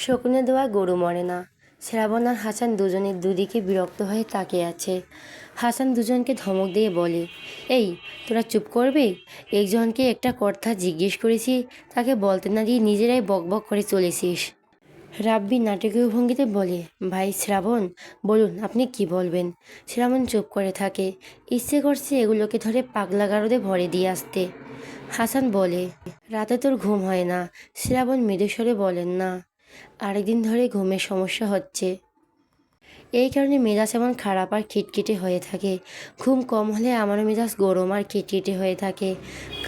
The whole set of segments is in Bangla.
শকুনের দোয়া গরু মরে না। শ্রাবণ আর হাসান দুজনে দুদিকে বিরক্ত হয়ে তাকিয়ে আছে। হাসান দুজনকে ধমক দিয়ে বলে, এই তোরা চুপ করবে? একজনকে একটা কথা জিজ্ঞেস করেছি, তাকে বলতে না দিয়ে নিজেরাই বকবক করে চলেছিস। রাব্বি নাটকীয় ভঙ্গিতে বলে, ভাই শ্রাবণ, বলুন আপনি কি বলবেন। শ্রাবণ চুপ করে থাকে। ইচ্ছে করছে এগুলোকে ধরে পাগলা গারদে ভরে দিয়ে আসতে। হাসান বলে, রাতে তোর ঘুম হয় না? শ্রাবণ মৃদুস্বরে বলেন, না, আরেকদিন ধরে ঘুমের সমস্যা হচ্ছে। এই কারণে মেজাজ এমন খারাপ আর খিটখিটে হয়ে থাকে। ঘুম কম হলে আমারও মেজাজ গরম আর খিটখিটে হয়ে থাকে।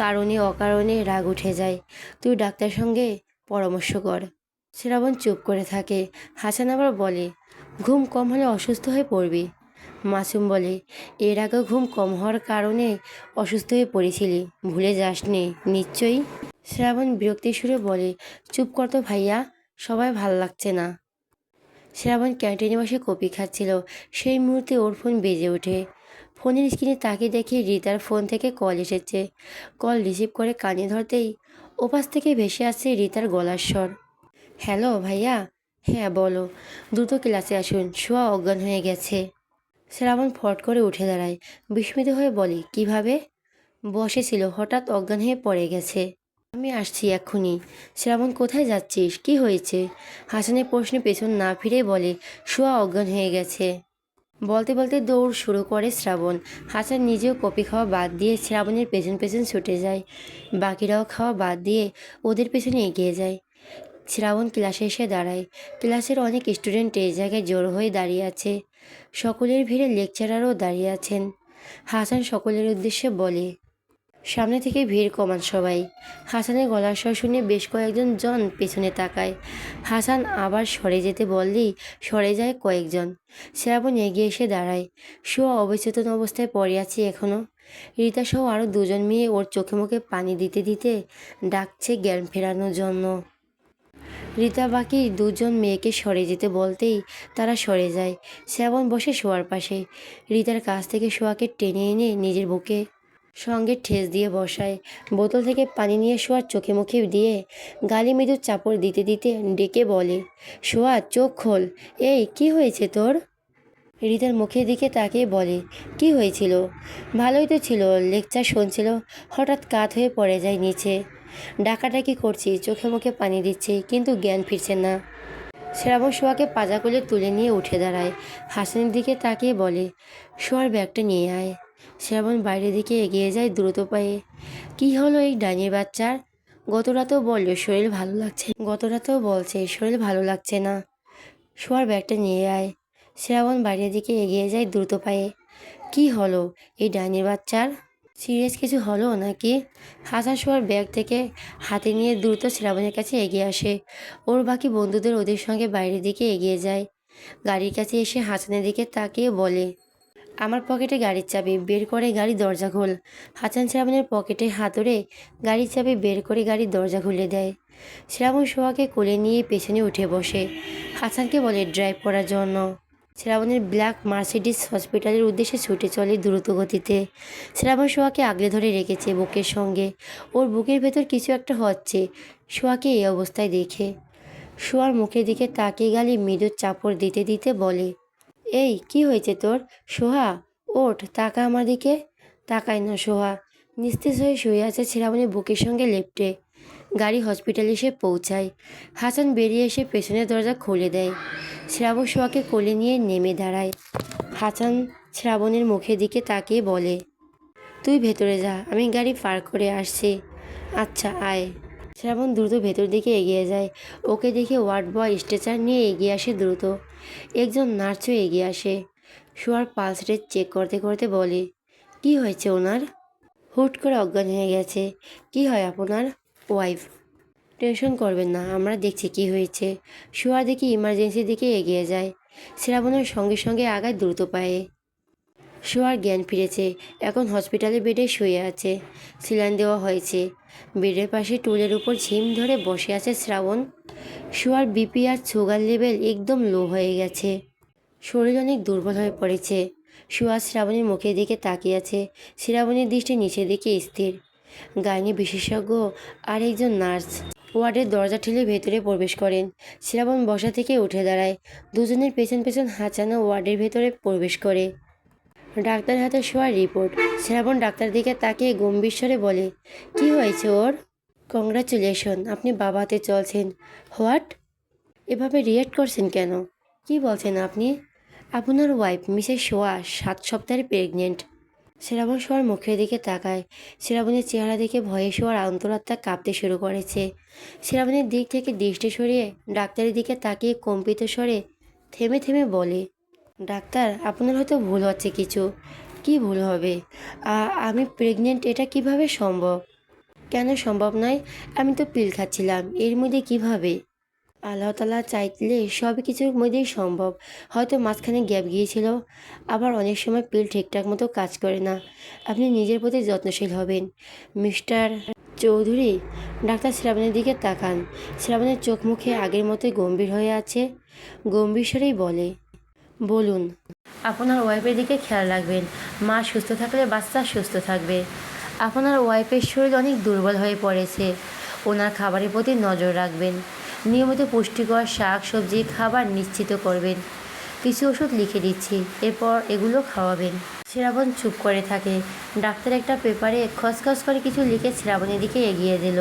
কারণে অকারণে রাগ উঠে যায়। তুই ডাক্তারের সঙ্গে পরামর্শ কর। শ্রাবণ চুপ করে থাকে। হাসান আবার বলে, ঘুম কম হলে অসুস্থ হয়ে পড়বি। মাসুম বলে, এর আগেও ঘুম কম হওয়ার কারণে অসুস্থ হয়ে পড়েছিলি, ভুলে যাসনি নিশ্চয়ই। শ্রাবণ বিরক্তির সুরে বলে, চুপ কর তো ভাইয়া, সবাই ভাল লাগছে না। শ্রাবণ ক্যান্টিনে বসে কফি খাচ্ছিল। সেই মুহূর্তে ওর ফোন বেজে ওঠে। ফোনের স্ক্রিনে তাকে দেখে রিতার ফোন থেকে কল এসেছে। কল রিসিভ করে কানে ধরতেই ওপাশ থেকে ভেসে আসছে রিতার গলার স্বর। হ্যালো ভাইয়া। হ্যাঁ বলো। দ্রুত ক্লাসে আসুন, শোয়া অজ্ঞান হয়ে গেছে। শ্রাবণ ফট করে উঠে দাঁড়ায়। বিস্মিত হয়ে বলে, কিভাবে? বসেছিল, হঠাৎ অজ্ঞান হয়ে পড়ে গেছে। আমি আসছি এক্ষুনি। শ্রাবণ, কোথায় যাচ্ছিস? কি হয়েছে? হাসানের প্রশ্নে পেছন না ফিরে বলে, শোয়া অজ্ঞান হয়ে গেছে। বলতে বলতে দৌড় শুরু করে শ্রাবণ। হাসান নিজেও কফি খাওয়া বাদ দিয়ে শ্রাবণের পেছন পেছন ছুটে যায়। বাকিরাও খাওয়া বাদ দিয়ে ওদের পেছনে এগিয়ে যায়। শ্রাবণ ক্লাসে এসে দাঁড়ায়। ক্লাসের অনেক স্টুডেন্ট এই জায়গায় জড়ো হয়ে দাঁড়িয়ে আছে। সকলের ভিড়ে লেকচারারও দাঁড়িয়ে আছেন। হাসান সকলের উদ্দেশ্যে বলে, সামনে থেকে ভিড় কমান সবাই। হাসানের গলার স্বর শুনে বেশ কয়েকজন পেছনে তাকায়। হাসান আবার সরে যেতে বললেই সরে যায় কয়েকজন। শ্রাবণ এগিয়ে এসে দাঁড়ায়। শোয়া অবচেতন অবস্থায় পড়ে আছে এখনও। রিতা সহ আরও দুজন মেয়ে ওর চোখে মুখে পানি দিতে দিতে ডাকছে জ্ঞান ফেরানোর জন্য। রিতা বাকি দুজন মেয়েকে সরে যেতে বলতেই তারা সরে যায়। শ্রাবণ বসে শোয়ার পাশে। রিতার কাছ থেকে শোয়াকে টেনে এনে নিজের বুকে সঙ্গে ঠেস দিয়ে বসায়। বোতল থেকে পানি নিয়ে শোয়ার চোখে মুখে দিয়ে গালে মৃদু চাপড় দিতে দিতে ডেকে বলে, শোয়া চোখ খোল। এই কি হয়েছে তোর? রিতার মুখের দিকে তাকিয়ে বলে, কি হয়েছিল? ভালোই তো ছিল, লেকচার শুনছিল, হঠাৎ কাত হয়ে পড়ে যায় নিচে। ডাকাডাকি করছি, চোখে মুখে পানি দিচ্ছি, কিন্তু জ্ঞান ফিরছে না। শ্রাবণ শোয়াকে পাজা কোলে তুলে নিয়ে উঠে দাঁড়ায়। হাসানের দিকে তাকিয়ে বলে, শোয়ার ব্যাগটা নিয়ে আয়। শ্রাবণ বাইরের দিকে এগিয়ে যায় দ্রুত পায়ে। কি হলো এই ডাইনির বাচ্চার? গত রাতেও বলছে শরীর ভালো লাগছে না। শোয়ার ব্যাগটা নিয়ে আয়। শ্রাবণ বাইরের দিকে এগিয়ে যায় দ্রুত পায়ে। কি হলো এই ডাইনির বাচ্চার? সিরিয়াস কিছু হলো নাকি? হাসান শোয়ার ব্যাগ থেকে হাতে নিয়ে দ্রুত শ্রাবণের কাছে এগিয়ে আসে। ওর বাকি বন্ধুদের ওদের সঙ্গে বাইরের দিকে এগিয়ে যায়। গাড়ির কাছে এসে হাসানের দিকে তাকিয়ে বলে, আমার পকেটে গাড়ির চাবি, বের করে গাড়ির দরজা খোল। হাসান শ্রাবণের পকেটে হাতুড়ে গাড়ির চাবি বের করে গাড়ির দরজা খুলে দেয়। শ্রাবণ সোহাকে কোলে নিয়ে পেছনে উঠে বসে। হাসানকে বলে ড্রাইভ করার জন্য। শ্রাবণের ব্ল্যাক মার্সিডিজ হসপিটালের উদ্দেশ্যে ছুটে চলে দ্রুত গতিতে। শ্রাবণ সোহাকে আগলে ধরে রেখেছে বুকের সঙ্গে। ওর বুকের ভেতর কিছু একটা হচ্ছে। সোহাকে এই অবস্থায় দেখে সোহার মুখের দিকে তাকিয়ে গালে মৃদু চাপড় দিতে দিতে বলে, এই কি হয়েছে তোর? সোহা ওঠ, তাকা আমার দিকে। তাকায় না সোহা, নিস্তেজ হয়ে শুয়ে আছে শ্রাবণের বুকের সঙ্গে লেপ্টে। গাড়ি হসপিটালে এসে পৌঁছায়। হাসান বেরিয়ে এসে পেছনের দরজা খুলে দেয়। শ্রাবণ সোহাকে কোলে নিয়ে নেমে দাঁড়ায়। হাসান শ্রাবণের মুখের দিকে তাকিয়ে বলে, তুই ভেতরে যা, আমি গাড়ি পার্ক করে আসছি। আচ্ছা আয়। শ্রাবণ দ্রুত ভেতর দিকে এগিয়ে যায়। ওকে দেখে ওয়ার্ড বয় স্ট্রেচার নিয়ে এগিয়ে আসে দ্রুত। একজন নার্সও এগিয়ে আসে। শোয়ার পালস রেট চেক করতে করতে বলে, কি হয়েছে ওনার? হুট করে অজ্ঞান হয়ে গেছে। কি হয় আপনার? ওয়াইফ। টেনশন করবেন না, আমরা দেখছি কি হয়েছে। শোয়ার দিকে ইমার্জেন্সির দিকে এগিয়ে যায়। শ্রাবণের সঙ্গে সঙ্গে আগায় দ্রুত পায়ে। শোয়ার জ্ঞান ফিরেছে। এখন হসপিটালে বেডে শুয়ে আছে। সিলাইন দেওয়া হয়েছে। বেডের পাশে টুলের উপর ঝিম ধরে বসে আছে শ্রাবণ। শোয়ার বিপি আর সুগার লেভেল একদম লো হয়ে গেছে। শরীর অনেক দুর্বল হয়ে পড়েছে। শোয়া শ্রাবণের মুখের দিকে তাকিয়ে আছে। শ্রাবণের দৃষ্টি নিচের দিকে স্থির। গাইনি বিশেষজ্ঞ আর একজন নার্স ওয়ার্ডের দরজা ঠেলে ভেতরে প্রবেশ করেন। শ্রাবণ বসা থেকে উঠে দাঁড়ায়। দুজনের পেছন পেছন হাসানও ওয়ার্ডের ভেতরে প্রবেশ করে। ডাক্তার হাতে শোয়ার রিপোর্ট। শ্রাবণ ডাক্তার দিকে তাকিয়ে গম্ভীর স্বরে বলে, কি হয়েছে ওর? কংগ্রাচুলেশন, আপনি বাবাতে চলছেন। হোয়াট? এভাবে রিয়েক্ট করছেন কেন? কি বলছেন আপনি? আপনার ওয়াইফ মিসেস সোয়া 7 সপ্তাহের প্রেগনেন্ট। শ্রাবণ সোয়ার মুখের দিকে তাকায়। শ্রাবণের চেহারা দেখে ভয়ে সোয়ার অন্তরাত্মা কাঁপতে শুরু করেছে। শ্রাবণের দিক থেকে দৃষ্টি সরিয়ে ডাক্তারের দিকে তাকিয়ে কম্পিত স্বরে থেমে থেমে বলে, ডাক্তার, আপনার হয়তো ভুল হচ্ছে কিছু। কি ভুল হবে? আমি প্রেগনেন্ট, এটা কিভাবে সম্ভব? কেন সম্ভব নয়? আমি তো পিল খাচ্ছিলাম, এর মধ্যে কিভাবে? আল্লাহ তাআলা চাইলে সব কিছুর মধ্যেই সম্ভব। হয়তো মাঝখানে গ্যাপ গিয়েছিল, আবার অনেক সময় পিল ঠিকঠাক মতো কাজ করে না। আপনি নিজের প্রতি যত্নশীল হবেন মিস্টার চৌধুরী। ডাক্তার শ্রাবণের দিকে তাকান। শ্রাবণের চোখ মুখে আগের মতোই গম্ভীর হয়ে আছে। গম্ভীর স্বরেই বলে, বলুন। আপনার ওয়াইফের দিকে খেয়াল রাখবেন। মা সুস্থ থাকলে বাচ্চা সুস্থ থাকবে। আপনার ওয়াইফের শরীর অনেক দুর্বল হয়ে পড়েছে। ওনার খাবারের প্রতি নজর রাখবেন। নিয়মিত পুষ্টিকর শাক সবজি খাবার নিশ্চিত করবেন। কিছু ওষুধ লিখে দিচ্ছি, এরপর এগুলো খাওয়াবেন। শ্রাবণ চুপ করে থাকে। ডাক্তার একটা পেপারে খসখস করে কিছু লিখে শ্রাবণের দিকে এগিয়ে দিল।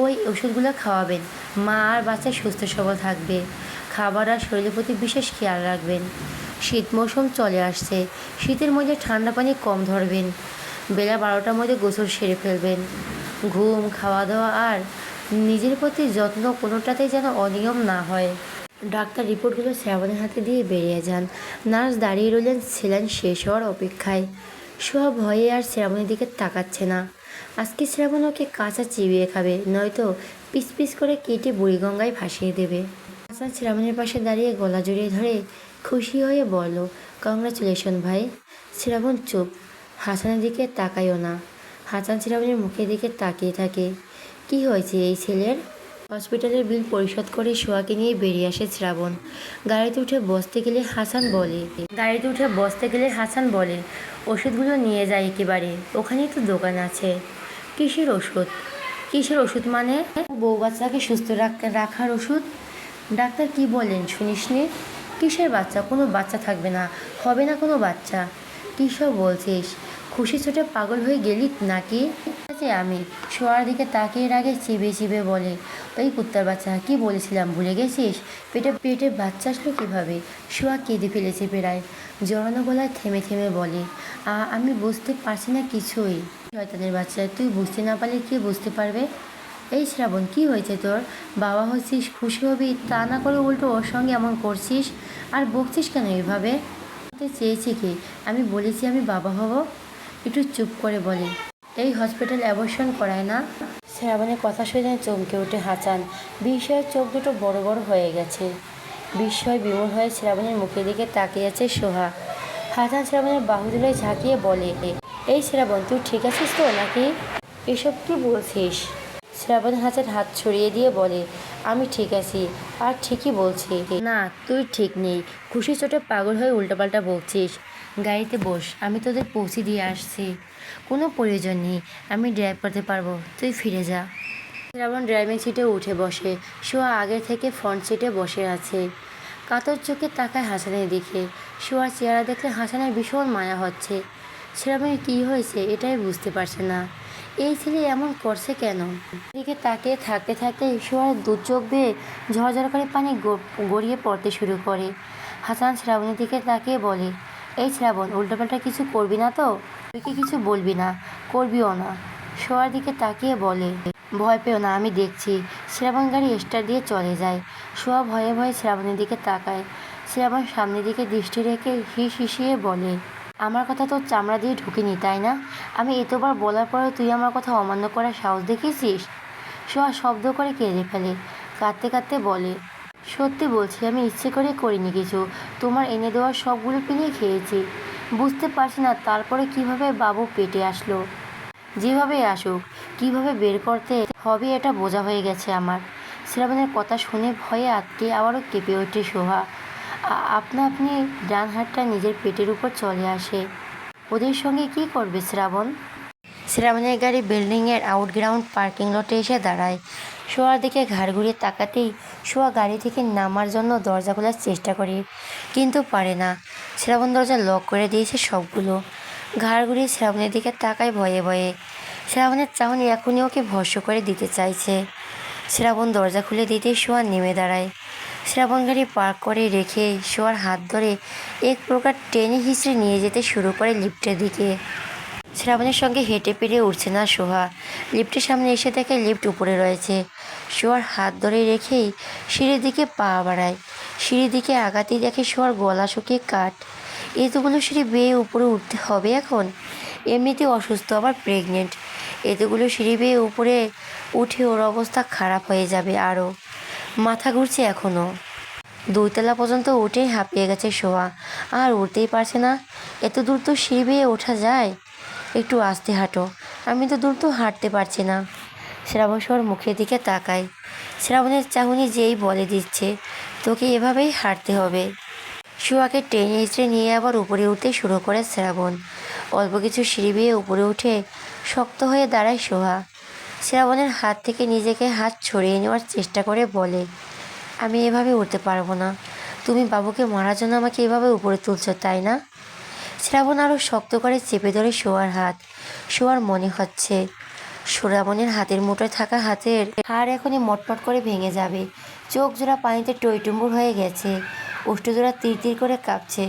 ওই ওষুধগুলো খাওয়াবেন। মা আর বাচ্চা সুস্থ সবল থাকবে। খাবার আর শরীরের প্রতি বিশেষ খেয়াল রাখবেন। শীত মৌসুম চলে আসছে। শীতের মধ্যে ঠান্ডা পানি কম ধরবেন। বেলা 12টার মধ্যে গোসল সেরে ফেলবেন। ঘুম, খাওয়া দাওয়া আর নিজের প্রতি যত্ন কোনোটাতেই যেন অনিয়ম না হয়। ডাক্তার রিপোর্টগুলো শ্রাবণের হাতে দিয়ে বেরিয়ে যান। নার্স দাঁড়িয়ে রইলেন সেলাইন শেষ হওয়ার অপেক্ষায়। সোয়া ভয়ে আর শ্রাবণের দিকে তাকাচ্ছে না। আজকে শ্রাবণ ওকে কাঁচা চিবিয়ে খাবে, নয়তো পিস পিস করে কেটে বুড়িগঙ্গায় ভাসিয়ে দেবে। হাসান শ্রাবণের পাশে দাঁড়িয়ে গলা জড়িয়ে ধরে খুশি হয়ে বলল, কংগ্রাচুলেশন ভাই। শ্রাবণ চুপ। হাসানের দিকে তাকায়ও না। হাসান শ্রাবণের মুখের দিকে তাকিয়ে থাকে। কি হয়েছে এই ছেলের? হসপিটালের বিল পরিশোধ করে সোয়াকে নিয়ে বেরিয়ে আসে শ্রাবণ। গাড়িতে উঠে বসতে গেলে হাসান বলে, ওষুধগুলো নিয়ে যায় একেবারে, ওখানেই তো দোকান আছে। কিসের ওষুধ? কিসের ওষুধ মানে? বউ বাচ্চাকে সুস্থ রাখার ওষুধ। ডাক্তার কি বলেন শুনিসনি? কিসের বাচ্চা? কোনো বাচ্চা থাকবে না, হবে না কোনো বাচ্চা। কী সব বলছিস? খুশি ছোটে পাগল হয়ে গেলি নাকি? আমি শোয়ার দিকে তাকিয়ে রাগে চিবিয়ে চিবিয়ে বলে, ওই কুত্তার বাচ্চা, কি বলেছিলাম ভুলে গেছিস? পেটে পেটে বাচ্চা আসলো কীভাবে? শোয়া কেঁদে ফেলেছে প্রায়। জড়ানো গলায় থেমে থেমে বলে, আমি বুঝতে পারছি না কিছুই। শয়তানের বাচ্চা, তুই বুঝতে না পারলে কে বুঝতে পারবে? এই শ্রাবণ, কি হয়েছে তোর? বাবা হচ্ছিস, খুশি হবি, তা না করে উল্টো ওর সঙ্গে এমন করছিস। আর বকছিস কেন এভাবে? চেয়েছি কি? আমি বলেছি আমি বাবা হব? একটু চুপ করে বলে, এই হসপিটাল অ্যাবর্শন করায় না? শ্রাবণের কথা শুনে চমকে ওঠে হাসান। বিস্ময়ের চোখ দুটো বড় বড় হয়ে গেছে। বিস্ময় বিমূঢ় হয়ে শ্রাবণের মুখের দিকে তাকিয়ে আছে সোহা। হাসান শ্রাবণের বাহু দুটোয় ঝাঁকিয়ে বলে, এই শ্রাবণ, তুই ঠিক আছিস তো নাকি? এসব কি বলছিস? শ্রাবণ হাতের হাত ছড়িয়ে দিয়ে বলে, আমি ঠিক আছি, আর ঠিকই বলছি। না, তুই ঠিক নেই। খুশি চোটে পাগল হয়ে উল্টোপাল্টা বকছিস। গাড়িতে বস, আমি তোদের পৌঁছে দিয়ে আসছি। কোনো প্রয়োজন নেই, আমি ড্রাইভ করতে পারবো, তুই ফিরে যা। শ্রাবণ ড্রাইভিং সিটে উঠে বসে। সোয়া আগে থেকে ফ্রন্ট সিটে বসে আছে। কাতর চোখে তাকায় হাসানের দিকে। সোয়ার চেহারা দেখলে হাসানের ভীষণ মায়া হচ্ছে। শ্রাবণের কী হয়েছে এটাই বুঝতে পারছে না। এই ছেলে এমন করছে কেন? দিকে তাকিয়ে থাকতে থাকতে সোয়ার দু চোখ বেয়ে ঝরঝর করে পানি গড়িয়ে পড়তে শুরু করে। হাসান শ্রাবণের দিকে তাকিয়ে বলে, এই শ্রাবণ, উল্টোপাল্টা কিছু করবি না তো? তুই কি কিছু বলবি না? করবিও না? সোয়ার দিকে তাকিয়ে বলে, ভয় পেও না, আমি দেখছি। শ্রাবণ গাড়ি স্টার্ট দিয়ে চলে যায়। সোয়া ভয়ে ভয়ে শ্রাবণের দিকে তাকায়। শ্রাবণ সামনের দিকে দৃষ্টি রেখে হিসিয়ে বলে, আমার কথা তোর চামড়া দিয়ে ঢুকিনি তাই না? আমি এতবার বলার পরেও তুই আমার কথা অমান্য করার সাহস দেখিয়েছিস? সোয়া শব্দ করে কেঁদে ফেলে। কাঁদতে কাঁদতে বলে, সত্যি বলছি, আমি ইচ্ছে করে করিনি কিছু। তোমার এনে দেওয়ার সবগুলো কিনে খেয়েছি। বুঝতে পারছি না তারপরে কিভাবে বাবু পেটে আসলো। যেভাবে আসুক, কিভাবে বের করতে হবে এটা বোঝা হয়ে গেছে আমার। শ্রাবণের কথা শুনে ভয়ে আটকে আবারও কেঁপে ওঠে সোহা। আপনা আপনি ডান হাতটা নিজের পেটের উপর চলে আসে। ওদের সঙ্গে কি করবে শ্রাবণ? শ্রাবণের গাড়ি বিল্ডিংয়ের আউটগ্রাউন্ড পার্কিং লটে এসে দাঁড়ায়। সোয়ার দিকে ঘাড় ঘুরিয়ে তাকাতেই সোয়া গাড়ি থেকে নামার জন্য দরজা খোলার চেষ্টা করে, কিন্তু পারে না। শ্রাবণ দরজা লক করে দিয়েছে সবগুলো। ঘাড় ঘুরিয়ে শ্রাবণের দিকে তাকায় ভয়ে ভয়ে। শ্রাবণের চাহনি এখনই ওকে ভস্ম করে দিতে চাইছে। শ্রাবণ দরজা খুলে দিতেই সোয়া নেমে দাঁড়ায়। শ্রাবণ গাড়ি পার্ক করে রেখে সোয়ার হাত ধরে এক প্রকার টেনে হিঁচড়ে নিয়ে যেতে শুরু করে লিফটের দিকে। শ্রাবণের সঙ্গে হেঁটে পেরে উঠছে না সোহা। লিফটের সামনে এসে দেখে লিফট উপরে রয়েছে। সোয়ার হাত ধরে রেখেই সিঁড়ির দিকে পা বাড়ায়। সিঁড়ির দিকে আগাতেই দেখে সোয়ার গলা শুকিয়ে কাঠ। এতগুলো সিঁড়ি বেয়ে উপরে উঠতে হবে এখন? এমনিতে অসুস্থ, আবার প্রেগনেন্ট। এতগুলো সিঁড়ি বেয়ে উপরে উঠে ওর অবস্থা খারাপ হয়ে যাবে আরও। মাথা ঘুরছে এখনও। 2 তলা পর্যন্ত উঠেই হাঁপিয়ে গেছে সোহা, আর উঠতেই পারছে না। এত দূর তো সিঁড়ি বেয়ে ওঠা যায়। একটু আস্তে হাঁটো, আমি তো দূর তো হাঁটতে পারছি না। শ্রাবণ সোহার মুখের দিকে তাকায়। শ্রাবণের চাহনি যেই বলে দিচ্ছে তোকে এভাবেই হাঁটতে হবে। সোহাকে টেনে হিঁচড়ে নিয়ে আবার উপরে উঠতে শুরু করে শ্রাবণ। অল্প কিছু সিঁড়ি বেয়ে উপরে উঠে শক্ত হয়ে দাঁড়ায় সোহা। শ্রাবণের হাত থেকে নিজেকে হাত ছড়িয়ে নেওয়ার চেষ্টা করে বলে, আমি এভাবে উঠতে পারবো না। তুমি বাবুকে মারার জন্য আমাকে এভাবে উপরে তুলছো, তাই না? শ্রাবণ আরও শক্ত করে চেপে ধরে সোয়ার হাত। সোয়ার মনে হচ্ছে শ্রাবণের হাতের মুঠোয় থাকা হাতের হাড় এখনই মটমট করে ভেঙে যাবে। চোখ জোড়া পানিতে টইটুম্বুর হয়ে গেছে। ওষ্ঠজোড়া তীর তীর করে কাঁপছে।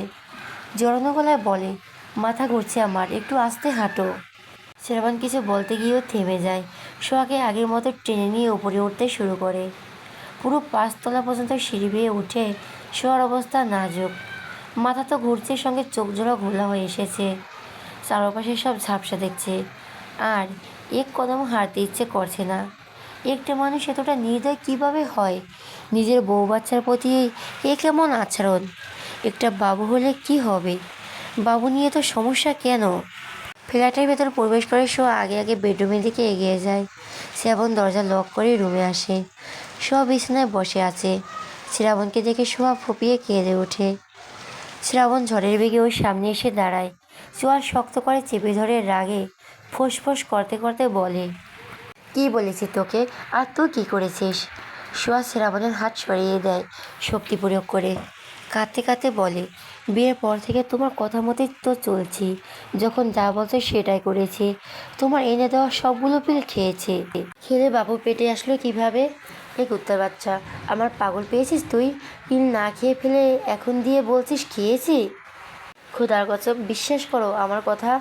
জড়ানো গলায় বলে, মাথা ঘুরছে আমার, একটু আস্তে হাঁটো। শ্রাবণ কিছু বলতে গিয়েও থেমে যায়। সোয়াকে আগের মতো টেনে নিয়ে উপরে উঠতে শুরু করে। পুরো 5 তলা পর্যন্ত সিঁড়ি বেয়ে উঠে সোয়ার অবস্থা নাজুক। মাথা তো ঘুরছে, সঙ্গে চোখ জোড়া ঘোলা হয়ে এসেছে। চারপাশে সব ঝাপসা দেখছে, আর এক কদম হাঁটতে ইচ্ছে করছে না। একটা মানুষ এতটা নির্দয় কীভাবে হয়? নিজের বউ বাচ্চার প্রতি এ কেমন আচরণ? একটা বাবু হলে কি হবে? বাবু নিয়ে তো সমস্যা কেন? ফ্ল্যাটের ভেতর প্রবেশ করে সোয়া আগে আগে বেডরুমের দিকে এগিয়ে যায়। শ্রাবণ দরজা লক করে রুমে আসে। সোয়া বিছানায় বসে আছে। শ্রাবণকে দেখে সোয়া ফুপিয়ে কেঁদে ওঠে। শ্রাবণ ঝড়ের বেগে ওর সামনে এসে দাঁড়ায়। সোয়া শক্ত করে চেপে ধরে রাগে ফোঁস করতে করতে বলে, কি বলেছি তোকে, আর তুই কী করেছিস? সোয়া শ্রাবণের হাত সরিয়ে দেয় শক্তি প্রয়োগ করে। কাঁদতে কাঁদতে বলে, বিয়ের পর থেকে তোমার কথা মতোই তো চলছি। যখন যা বলছে সেটাই করেছি। তোমার এনে দেওয়া সবগুলো পিল খেয়েছে। খেলে বাবু পেটে আসলো কিভাবে? এই কুত্তার বাচ্চা, আমার পাগল পেয়েছিস তুই? পিল না খেয়ে ফেলে এখন দিয়ে বলছিস খেয়েছি? খোদার কসম, বিশ্বাস করো আমার কথা,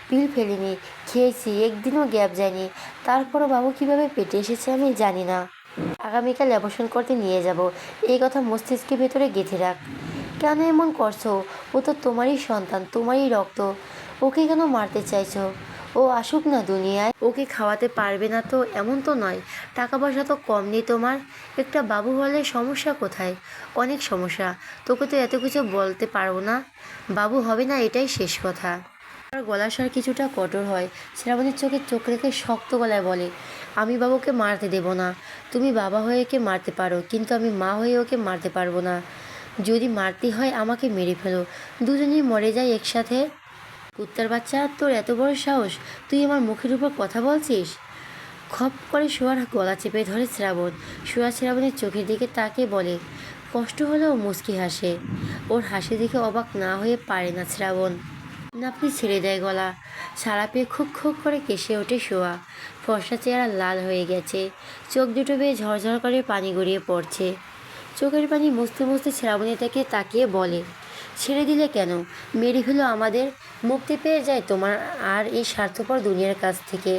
পিল ফেলিনি, খেয়েছি, একদিনও গ্যাপ যায়নি। তারপরও বাবু কিভাবে পেটে এসেছে আমি জানি না। আগামীকাল অ্যাবর্শন করতে নিয়ে যাব, এই কথা মস্তিষ্কের ভেতরে গেঁথে রাখ। কেন এমন করছো? ও তো তোমারই সন্তান, তোমারই রক্ত। ওকে কেন মারতে চাইছো? ও আসুক না দুনিয়ায়। ওকে খাওয়াতে পারবে না তো এমন তো নয়। টাকা পয়সা তো কম নেই তোমার। একটা বাবু হলে সমস্যা কোথায়? অনেক সমস্যা। তোকে তো এত কিছু বলতে পারবো না। বাবু হবে না, এটাই শেষ কথা। আর গলার স্বর কিছুটা কঠোর হয়। শ্রাবণীর চোখে চোখ রেখে শক্ত গলায় বলে, আমি বাবুকে মারতে দেব না। তুমি বাবা হয়ে ওকে মারতে পারো, কিন্তু আমি মা হয়ে ওকে মারতে পারবো না। যদি মারতে হয় আমাকে মেরে ফেলো, দুজনেই মরে যাই একসাথে। কুত্তার বাচ্চা, তোর এত বড় সাহস, তুই আমার মুখের উপর কথা বলছিস? খপ করে সোয়ার গলা চেপে ধরে শ্রাবণ। সোয়া শ্রাবণের চোখের দিকে তাকিয়ে বলে, কষ্ট হলেও মুচকি হাসে। ওর হাসি দেখে অবাক না হয়ে পারে না শ্রাবণ। নাপনি ছেড়ে দেয় গলা। সারা পেয়ে খুব খুব করে কেসে ওঠে সোয়া। ফর্সা চেহারা লাল হয়ে গেছে। চোখ দুটো বেয়ে ঝরঝর করে পানি গড়িয়ে পড়ছে। চোখের পানি মুছতে মুছতে শ্রাবণী তাকে তাকিয়ে বলে, ছেড়ে দিলে কেন? মেরে ফেলো আমাদের, মুক্তি পেয়ে যায় তোমার আর এই স্বার্থপর দুনিয়ার কাছ থেকে।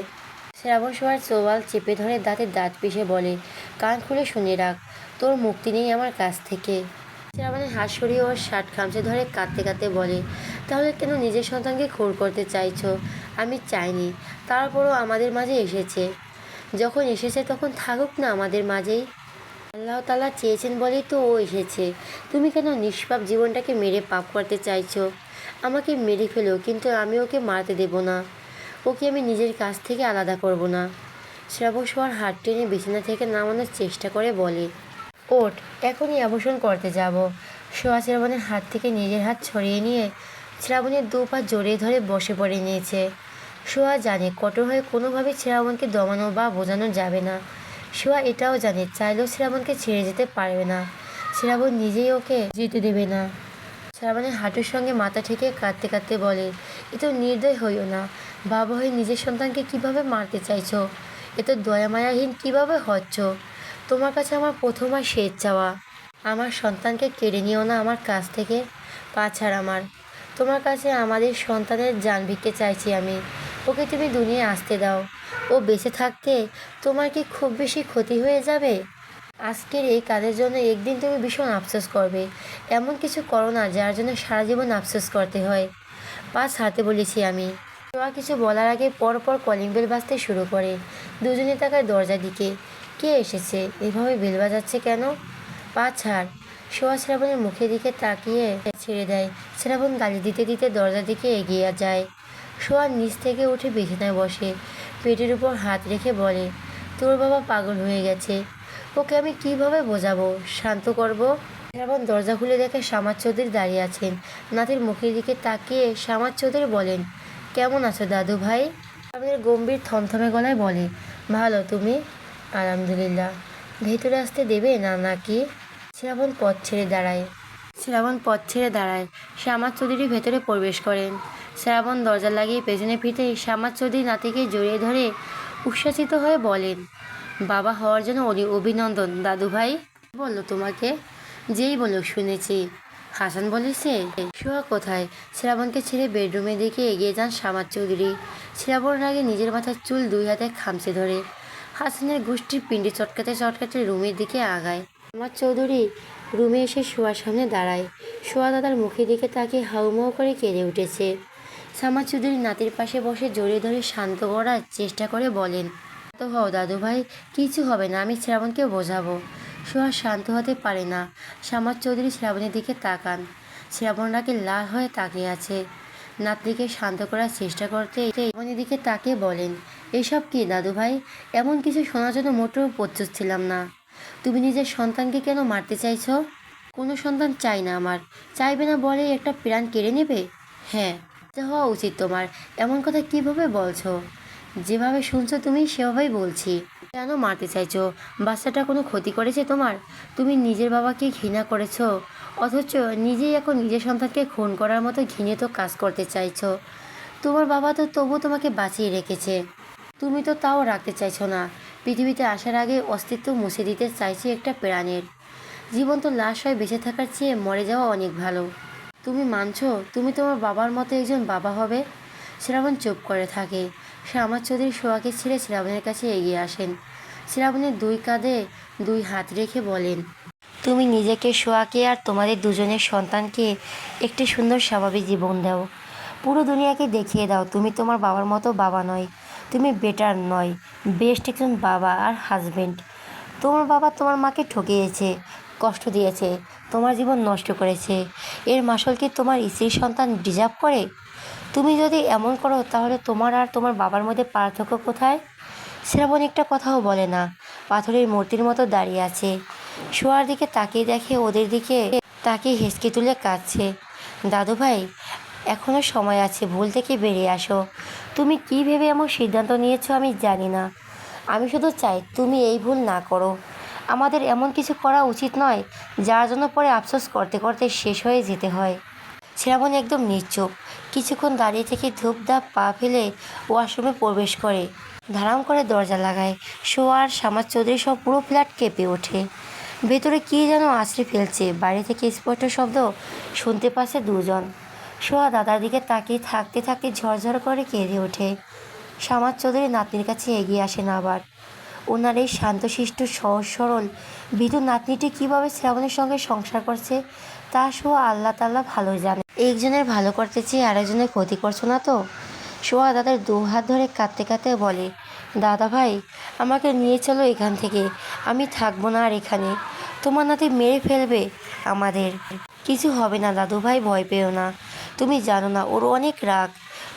শ্রাবণ সোয়ার চোয়াল চেপে ধরে দাঁতে দাঁত পিষে বলে, কান খুলে শুনে রাখ, তোর মুক্তি নেই আমার কাছ থেকে। শ্রাবণের হাত সরিয়ে ওর শার্ট খামচে ধরে কাঁদতে কাঁদতে বলে, তাহলে কেন নিজের সন্তানকে খুন করতে চাইছো? আমি চাইনি, তারপরও আমাদের মাঝে এসেছে। যখন এসেছে তখন থাকুক না আমাদের মাঝেই। আল্লাহ তাআলা চেয়েছেন বলেই তো ও এসেছে। তুমি কেন নিষ্পাপ জীবনটাকে মেরে পাপ করতে চাইছো? আমাকে মেরে ফেলো, কিন্তু আমি ওকে মারতে দেব না। ওকে আমি নিজের কাছ থেকে আলাদা করব না। শ্রাবণ সোয়ার হাত টেনে বিছানা থেকে নামানোর চেষ্টা করে বলে, ওঠ, এখনই অ্যাবর্শন করতে যাব। সোয়া শ্রাবণের হাত থেকে নিজের হাত ছড়িয়ে নিয়ে শ্রাবণের 2 পা জড়িয়ে ধরে বসে পড়ে নিয়েছে। সোয়া জানে কঠোর হয়ে কোনোভাবে শ্রাবণকে দমানো বা বোঝানো যাবে না। সোয়া এটাও জানে চাইলেও শ্রাবণকে ছেড়ে যেতে পারবে না। শ্রাবণ নিজেই ওকে যেতে দেবে না। শ্রাবণের হাঁটুর সঙ্গে মাথা ঠেকে কাঁদতে কাঁদতে বলে, এ তো নির্দয় হইও না। বাবা হয়ে নিজের সন্তানকে কিভাবে মারতে চাইছো? এ তো দয়া মায়াহীন কিভাবে হচ্ছ? তোমার কাছে আমার প্রথম আর শেষ চাওয়া, আমার সন্তানকে কেড়ে নিও না আমার কাছ থেকে। পা ছাড় আমার। তোমার কাছে আমাদের সন্তানের জান ভিক্ষে চাইছি আমি। ওকে তুমি দুনিয়ায় আসতে দাও। ও বেঁচে থাকতে তোমার কি খুব বেশি ক্ষতি হয়ে যাবে? আজকের এই কাজের জন্য একদিন তুমি ভীষণ আফসোস করবে। এমন কিছু করো না যার জন্য সারা জীবন আফসোস করতে হয়। পা ছাড়তে বলেছি আমি। সোয়া কিছু বলার আগে পরপর কলিং বেল বাজতে শুরু করে। দুজনে তাকায় দরজার দিকে। কে এসেছে? এভাবে বেল বাজাচ্ছে কেন? পা ছাড়। সোয়া শ্রাবণের মুখের দিকে তাকিয়ে ছেড়ে দেয়। শ্রাবণ গালি দিতে দিতে দরজার দিকে এগিয়ে যায়। সোয়া নিচ থেকে উঠে বিছানায় বসে, পেটের উপর হাত রেখে বলে, তোর বাবা পাগল হয়ে গেছে। ওকে আমি কিভাবে বোঝাবো, শান্ত করব? শ্রাবণ দরজা খুলে দেখে শামাদ চৌধুরী দাঁড়িয়ে আছেন। নাতির মুখের দিকে তাকিয়ে শামাদ চৌধুরী বলেন, কেমন আছো দাদু ভাই? আমাদের গম্ভীর থমথমে গলায় বলে, ভালো, তুমি? আলহামদুলিল্লাহ। ভেতরে আসতে দেবে না নাকি? শ্রাবণ পথ ছেড়ে দাঁড়ায়। শামাদ চৌধুরী ভেতরে প্রবেশ করেন। শ্রাবণ দরজা লাগিয়ে পেছনে ফিরতে শামাদ চৌধুরী নাতিকে জড়িয়ে ধরে উচ্ছ্বাসিত হয়ে বলেন, বাবা হওয়ার জন্য অভিনন্দন দাদু ভাই। বললো তোমাকে? যেই বলো শুনেছি। হাসান বলেছে? সোহা কোথায়? শ্রাবণকে ছেড়ে বেডরুমের দিকে এগিয়ে যান শামাদ চৌধুরী। শ্রাবণের আগে নিজের মাথার চুল দুই হাতে খামচে ধরে হাসানের গোষ্ঠীর পিণ্ডি চটকাতে চটকাতে রুমের দিকে আগায়। শামাদ চৌধুরী রুমে এসে সোয়ার সামনে দাঁড়ায়। সোয়া দাদার মুখের দিকে তাকিয়ে হাউমাউ করে কেঁদে উঠেছে। শামাদ চৌধুরী নাতির পাশে বসে জড়িয়ে ধরে শান্ত করার চেষ্টা করে বলেন, তো হও দাদু ভাই, কিছু হবে না, আমি শ্রাবণকে বোঝাবো। সোহা শান্ত হতে পারে না। শামাদ চৌধুরী শ্রাবণের দিকে তাকান। শ্রাবণ রাগে লাল হয়ে তাকিয়ে আছে। নাতনিকে শান্ত করার চেষ্টা করতে শ্রাবণের দিকে তাকিয়ে বলেন, এসব কি দাদু ভাই? এমন কিছু শোনার জন্য মোটেও প্রস্তুত ছিলাম না। তুমি নিজের সন্তানকে কেন মারতে চাইছো? কোনো সন্তান চাই না আমার। চাইবে না বলেই একটা প্রাণ কেড়ে নেবে? হ্যাঁ, যা হওয়া উচিত তোমার। এমন কথা কিভাবে বলছো? যেভাবে শুনছো তুমি সেভাবেই বলছি। কেন মারতে চাইছো? বাচ্চাটা কোনো ক্ষতি করেছে তোমার? তুমি নিজের বাবাকে ঘৃণা করেছো, অথচ নিজেই এখন নিজের সন্তানকে খুন করার মতো ঘৃণিত কাজ করতে চাইছো। তোমার বাবা তো তবু তোমাকে বাঁচিয়ে রেখেছে, তুমি তো তাও রাখতে চাইছো না। পৃথিবীতে আসার আগে অস্তিত্ব মুছে দিতে চাইছি একটা প্রাণের। জীবন্ত লাশ হয়ে বেঁচে থাকার চেয়ে মরে যাওয়া অনেক ভালো। তুমি মানছো তুমি তোমার বাবার মতো একজন বাবা হবে? শ্রাবণ চুপ করে থাকে। শামাদ চৌধুরী সোয়াকে ছেড়ে শ্রাবণের কাছে এগিয়ে আসেন। শ্রাবণের দুই কাঁধে দুই হাত রেখে বলেন, তুমি নিজেকে, সোয়াকে আর তোমাদের দুজনের সন্তানকে একটি সুন্দর স্বাভাবিক জীবন দাও। পুরো দুনিয়াকে দেখিয়ে দাও তুমি তোমার বাবার মতো বাবা নয়, তুমি বেটার নয়, বেস্ট একজন বাবা আর হাজবেন্ড। তোমার বাবা তোমার মাকে ঠকিয়েছে, কষ্ট দিয়েছে, তোমার জীবন নষ্ট করেছে। এর মাসুল কি তোমার স্ত্রীর সন্তান ডিজার্ভ করে? তুমি যদি এমন করো তাহলে তোমার আর তোমার বাবার মধ্যে পার্থক্য কোথায়? শ্রাবণ একটা কথাও বলে না, পাথরের মূর্তির মতো দাঁড়িয়ে আছে। শোয়ার দিকে তাকিয়ে দেখে ওদের দিকে তাকিয়ে হেঁচকি তুলে কাঁদছে। দাদু ভাই, এখনও সময় আছে, ভুল থেকে বেরিয়ে আসো। তুমি কী ভেবে এমন সিদ্ধান্ত নিয়েছো আমি জানি না। আমি শুধু চাই তুমি এই ভুল না করো। আমাদের এমন কিছু করা উচিত নয় যার জন্য পরে আফসোস করতে করতে শেষ হয়ে যেতে হয়। শ্রাবণ একদম নিশ্চুপ। কিছুক্ষণ দাঁড়িয়ে থেকে ধূপধাপ পা ফেলে ওয়াশরুমে প্রবেশ করে, ধারাম করে দরজা লাগায়। সোয়া আর শামাদ চৌধুরী সব পুরো ফ্ল্যাট কেঁপে ওঠে। ভেতরে কী যেন আছড়ে ফেলছে। বাইরে থেকে স্পষ্ট শব্দ শুনতে পাচ্ছে দুজন। সোয়া দাদার দিকে তাকিয়ে থাকতে থাকতে ঝরঝর করে কেঁদে ওঠে। শামাদ চৌধুরী নাতনির কাছে এগিয়ে আসেন আবার। ওনার এই শান্তশিষ্ট সহজ সরল ভীতু নাতনিটি কীভাবে শ্রাবণের সঙ্গে সংসার করছে তা সোয়া আল্লাহ তাআলা ভালো জানে। একজনের ভালো করতে চেয়ে আরেকজনের ক্ষতি করছো না তো? সোয়া দাদার দু হাত ধরে কাঁদতে কাঁদতে বলে, দাদা ভাই, আমাকে নিয়ে চলো এখান থেকে। আমি থাকবো না আর এখানে। তোমার নাতি মেরে ফেলবে আমাদের। কিছু হবে না দাদু ভাই, ভয় পেও না। তুমি জানো না ওর অনেক রাগ।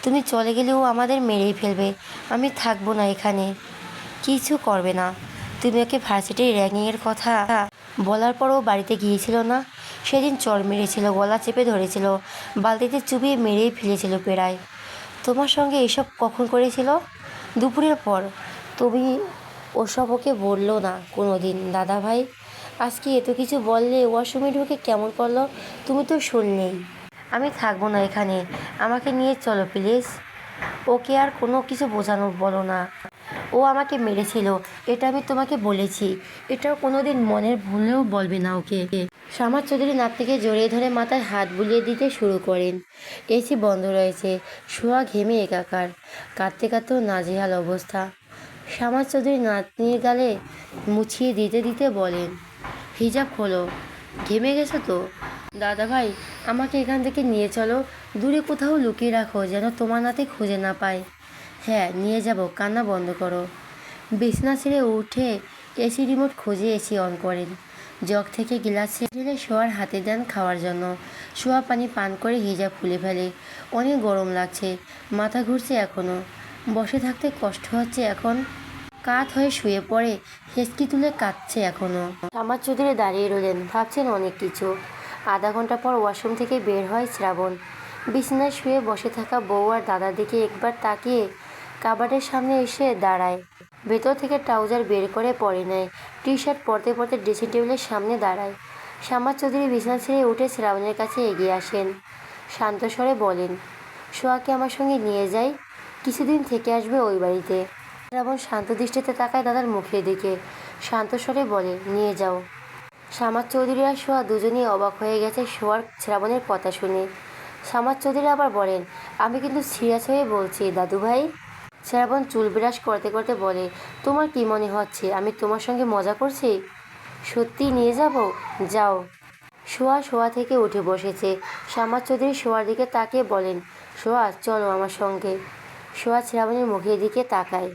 তুমি চলে গেলে ও আমাদের মেরেই ফেলবে। আমি থাকবো না এখানে। কিছু করবে না। তুমি ওকে ভার্সিটির র্যাগিংয়ের কথা বলার পরও বাড়িতে গিয়েছিল না? সেদিন চর মেরেছিল, গলা চেপে ধরেছিল, বালতিতে চুবিয়ে মেরেই ফেলেছিল প্রায়। তোমার সঙ্গে এসব কখন করেছিল? দুপুরের পর। তুমি ওসব ওকে বললো না কোনো দিন। দাদা ভাই আজকে এত কিছু বললে ওয়াশরুমে ঢুকে কেমন করলো তুমি তো শুনলেই। আমি থাকবো না এখানে, আমাকে নিয়ে চলো প্লিজ। ওকে আর কোনো কিছু বোঝানো বলো না। ও আমাকে মেরেছিল, এটা আমি তোমাকে বলেছি। এটাও কোনো দিন মনের ভুলেও বলবে না ওকে। শামার চৌধুরী নাতনিকে জড়িয়ে ধরে মাথায় হাত বুলিয়ে দিতে শুরু করেন। এসি বন্ধ রয়েছে, শোয়া ঘেমে একাকার, কাঁদতে কাঁদতেও নাজেহাল অবস্থা। শামার চৌধুরী নাতনির গালে মুছিয়ে দিতে দিতে বলেন, হিজাব খোলো, ঘেমে গেছো তো। দাদা ভাই আমাকে এখান থেকে নিয়ে চলো, দূরে কোথাও লুকিয়ে রাখো যেন তোমার নাতি খুঁজে না পায়। হ্যাঁ নিয়ে যাব, কান্না বন্ধ করো। বিছানা ছেড়ে উঠে এসি রিমোট খুঁজে এসি অন করেন। জগ থেকে গ্লাস ঢেলে শোয়ার হাতে দেন খাওয়ার জন্য। শোয়া পানি পান করে হিজাব খুলে ফেলে। অনেক গরম লাগছে, মাথা ঘুরছে এখনও, বসে থাকতে কষ্ট হচ্ছে এখন। কাত হয়ে শুয়ে পড়ে, হেঁচকি তুলে কাঁদছে এখনও। শামার চৌধুরী দাঁড়িয়ে রইলেন, ভাবছেন অনেক কিছু। আধা ঘন্টা পর ওয়াশরুম থেকে বের হয় শ্রাবণ। বিছানায় শুয়ে বসে থাকা বউ আর দাদার দিকে একবার তাকিয়ে কাবাডের সামনে এসে দাঁড়ায়। ভেতর থেকে ট্রাউজার বের করে পরে নেয়। টি শার্ট পরতে পরতে ড্রেসিং টেবিলের সামনে দাঁড়ায়। শামার চৌধুরী বিছানা ছেড়ে উঠে শ্রাবণের কাছে এগিয়ে আসেন। শান্ত স্বরে বলেন, সোয়াকে আমার সঙ্গে নিয়ে যাই, কিছুদিন থেকে আসবে ওই বাড়িতে। শ্রাবণ শান্ত দৃষ্টিতে তাকায় দাদার মুখের দিকে, শান্ত স্বরে বলে, নিয়ে যাও। শামার চৌধুরী আর সোয়া দুজনেই অবাক হয়ে গেছে সোয়ার শ্রাবণের কথা শুনে। শামার চৌধুরী আবার বলেন, আমি কিন্তু সিরিয়াস হয়ে বলছি দাদু ভাই। শ্রাবণ চুল বিরাস করতে করতে বলে, তোমার কি মনে হচ্ছে আমি তোমার সঙ্গে মজা করছি? সত্যি নিয়ে যাব? যাও। শোয়া থেকে উঠে বসেছে। শামার চৌধুরী শোয়ার দিকে তাকিয়ে বলেন, সোয়া চলো আমার সঙ্গে। সোয়া শ্রাবণের মুখের দিকে তাকায়।